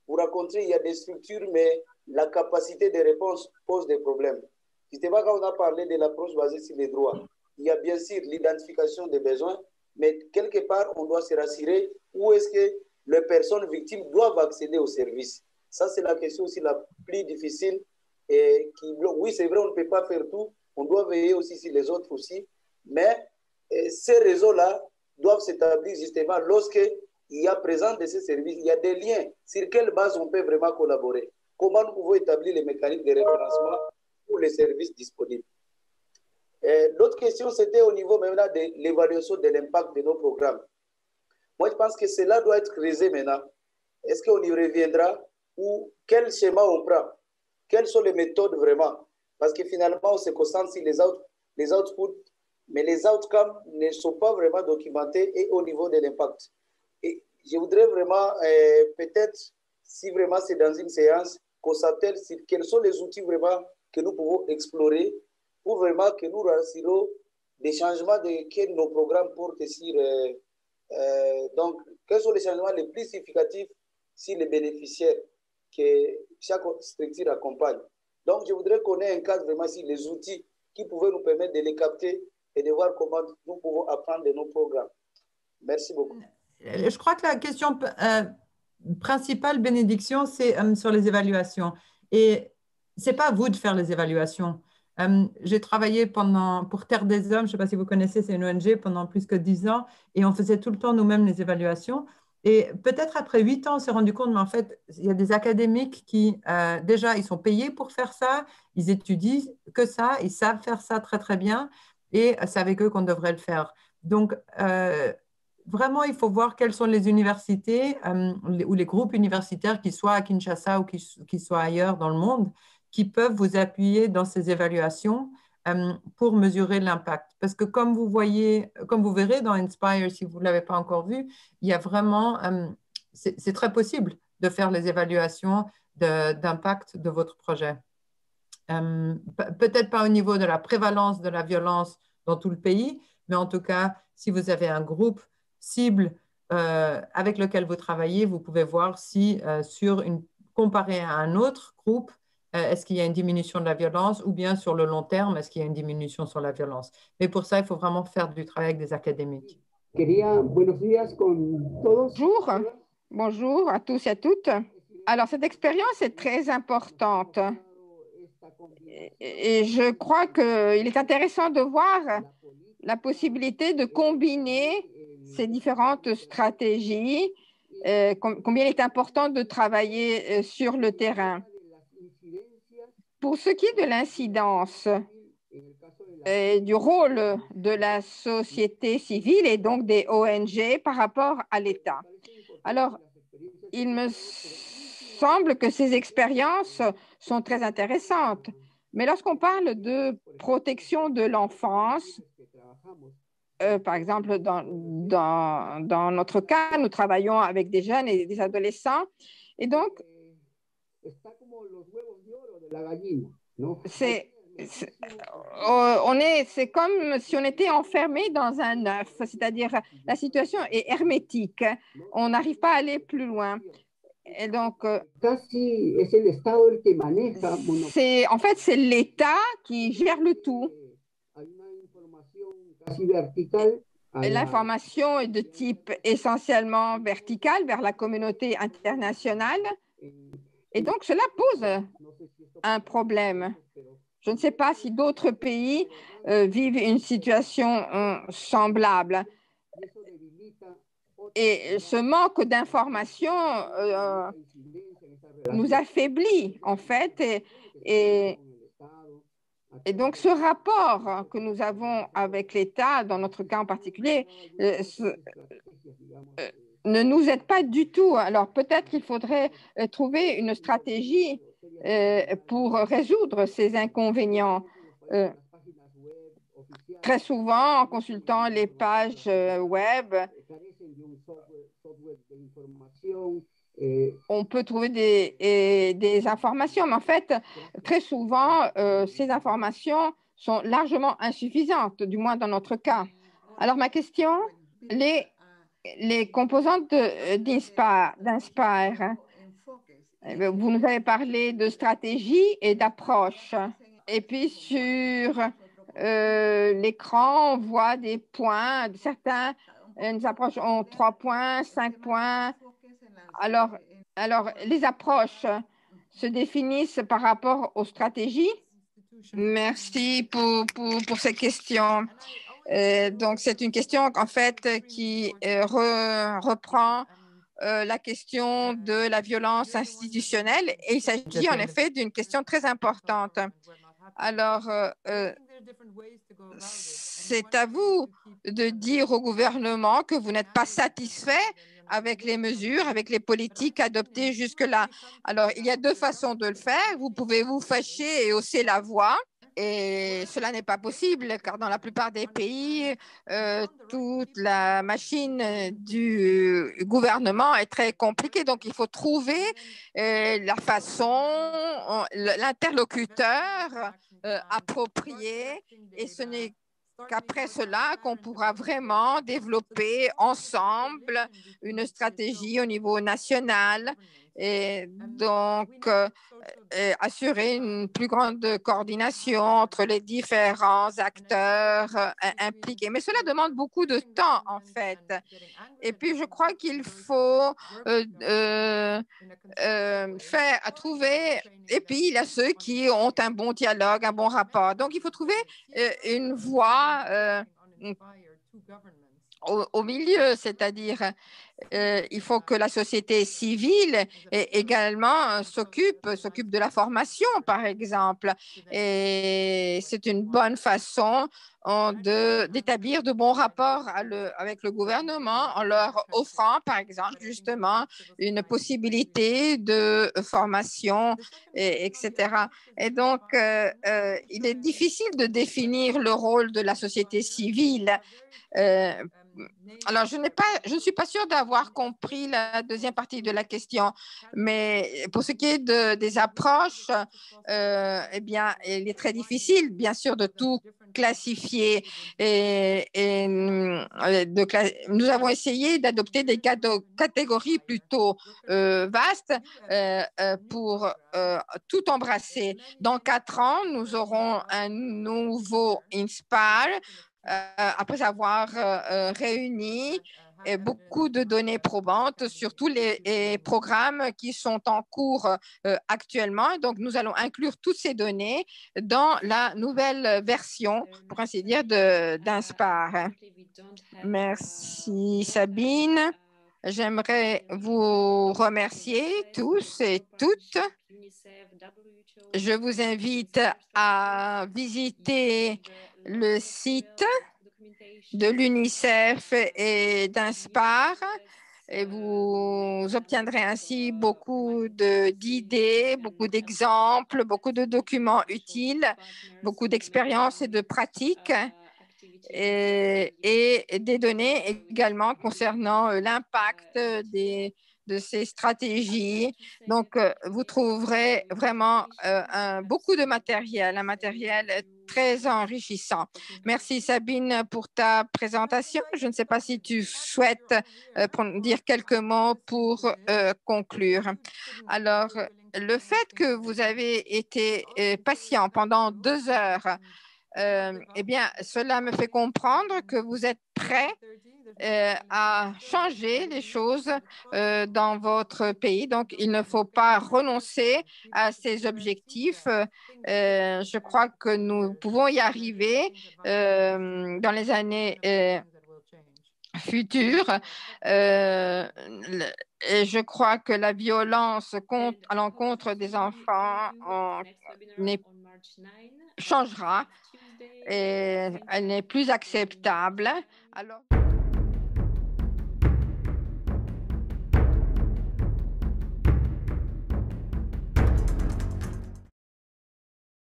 Vous rencontrez, il y a des structures, mais la capacité de réponse pose des problèmes. Justement, quand on a parlé de l'approche basée sur les droits, il y a bien sûr l'identification des besoins, mais quelque part, on doit se rassurer où est-ce que les personnes victimes doivent accéder aux services. Ça, c'est la question aussi la plus difficile. Et oui, c'est vrai, on ne peut pas faire tout. On doit veiller aussi sur les autres aussi. Mais ces réseaux-là doivent s'établir justement lorsqu'il y a présence de ces services. Il y a des liens. Sur quelle base on peut vraiment collaborer? Comment nous pouvons établir les mécanismes de référencement pour les services disponibles? L'autre question, c'était au niveau maintenant de l'évaluation de l'impact de nos programmes. Moi, je pense que cela doit être creusé maintenant. Est-ce qu'on y reviendra ou quel schéma on prend? Quelles sont les méthodes vraiment? Parce que finalement, on se concentre sur les outputs, mais les outcomes ne sont pas vraiment documentés et au niveau de l'impact. Et je voudrais vraiment, peut-être, si vraiment c'est dans une séance, qu'on s'attelle sur quels sont les outils vraiment que nous pouvons explorer pour vraiment que nous rassurons des changements que nos programmes portent sur. Donc, quels sont les changements les plus significatifs sur les bénéficiaires que chaque structure accompagne. Donc, je voudrais qu'on ait un cadre vraiment sur les outils qui pouvaient nous permettre de les capter et de voir comment nous pouvons apprendre de nos programmes. Merci beaucoup. Je crois que la question principale, bénédiction, c'est sur les évaluations. Et ce n'est pas à vous de faire les évaluations. J'ai travaillé pour Terre des Hommes, je ne sais pas si vous connaissez, c'est une ONG, pendant plus que 10 ans, et on faisait tout le temps nous-mêmes les évaluations. Et peut-être après 8 ans, on s'est rendu compte, mais en fait, il y a des académiques qui, déjà, ils sont payés pour faire ça, ils étudient que ça, ils savent faire ça très, très bien, et c'est avec eux qu'on devrait le faire. Donc, vraiment, il faut voir quelles sont les universités ou les groupes universitaires, qui soient à Kinshasa ou qui soient ailleurs dans le monde, qui peuvent vous appuyer dans ces évaluations pour mesurer l'impact. Parce que comme vous verrez dans Inspire, si vous ne l'avez pas encore vu, il y a vraiment, c'est très possible de faire les évaluations d'impact de votre projet. Peut-être pas au niveau de la prévalence de la violence dans tout le pays, mais en tout cas, si vous avez un groupe cible avec lequel vous travaillez, vous pouvez voir si comparé à un autre groupe, est-ce qu'il y a une diminution de la violence ou bien sur le long terme, est-ce qu'il y a une diminution sur la violence? Mais pour ça, il faut vraiment faire du travail avec des académiques. Bonjour à tous et à toutes. Alors, cette expérience est très importante. Et je crois qu'il est intéressant de voir la possibilité de combiner ces différentes stratégies, combien il est important de travailler sur le terrain. Pour ce qui est de l'incidence et du rôle de la société civile et donc des ONG par rapport à l'État. Alors, il me semble que ces expériences sont très intéressantes. Mais lorsqu'on parle de protection de l'enfance, par exemple, dans notre cas, nous travaillons avec des jeunes et des adolescents. Et donc, c'est comme si on était enfermé dans un œuf, c'est-à-dire la situation est hermétique. On n'arrive pas à aller plus loin. Et donc, en fait, c'est l'État qui gère le tout. L'information est de type essentiellement vertical vers la communauté internationale. Et donc, cela pose un problème. Je ne sais pas si d'autres pays vivent une situation semblable. Et ce manque d'information nous affaiblit, en fait. Et donc, ce rapport que nous avons avec l'État, dans notre cas en particulier, ne nous aide pas du tout. Alors, peut-être qu'il faudrait trouver une stratégie pour résoudre ces inconvénients. Très souvent, en consultant les pages web, on peut trouver des informations, mais en fait, très souvent, ces informations sont largement insuffisantes, du moins dans notre cas. Alors, ma question, les composantes d'Inspire, vous nous avez parlé de stratégie et d'approche. Et puis, sur l'écran, on voit des points, certaines approches ont 3 points, 5 points. Alors, les approches se définissent par rapport aux stratégies. Merci pour ces questions. Donc, c'est une question, en fait, qui reprend la question de la violence institutionnelle. Et il s'agit, en effet, d'une question très importante. Alors, c'est à vous de dire au gouvernement que vous n'êtes pas satisfait avec les mesures, avec les politiques adoptées jusque-là. Alors, il y a 2 façons de le faire. Vous pouvez vous fâcher et hausser la voix. Et cela n'est pas possible, car dans la plupart des pays, toute la machine du gouvernement est très compliquée. Donc, il faut trouver la façon, l'interlocuteur approprié. Et ce n'est qu'après cela qu'on pourra vraiment développer ensemble une stratégie au niveau national et donc assurer une plus grande coordination entre les différents acteurs impliqués. Mais cela demande beaucoup de temps, en fait. Et puis, je crois qu'il faut trouver... Et puis, il y a ceux qui ont un bon dialogue, un bon rapport. Donc, il faut trouver une voie au milieu, c'est-à-dire il faut que la société civile également s'occupe de la formation, par exemple. Et c'est une bonne façon d'établir de bons rapports avec le gouvernement en leur offrant, par exemple, justement, une possibilité de formation, etc. Et donc, il est difficile de définir le rôle de la société civile. Alors, je ne suis pas sûre d'avoir compris la deuxième partie de la question, mais pour ce qui est des approches, eh bien, il est très difficile, bien sûr, de tout classifier. Nous avons essayé d'adopter des catégories plutôt vastes pour tout embrasser. Dans 4 ans, nous aurons un nouveau Inspire, après avoir réuni beaucoup de données probantes sur tous les programmes qui sont en cours actuellement. Donc, nous allons inclure toutes ces données dans la nouvelle version, pour ainsi dire, d'Inspire. Merci, Sabine. J'aimerais vous remercier tous et toutes. Je vous invite à visiter le site de l'UNICEF et d'Inspire et vous obtiendrez ainsi beaucoup d'idées, beaucoup d'exemples, beaucoup de documents utiles, beaucoup d'expériences et de pratiques et des données également concernant l'impact des de ces stratégies. Donc, vous trouverez vraiment beaucoup de matériel, un matériel très enrichissant. Merci Sabine pour ta présentation. Je ne sais pas si tu souhaites dire quelques mots pour conclure. Alors, le fait que vous avez été patient pendant 2 heures, eh bien, cela me fait comprendre que vous êtes prêt à changer les choses dans votre pays. Donc, il ne faut pas renoncer à ces objectifs. Je crois que nous pouvons y arriver dans les années futures. Et je crois que la violence à l'encontre des enfants changera et elle n'est plus acceptable. Alors,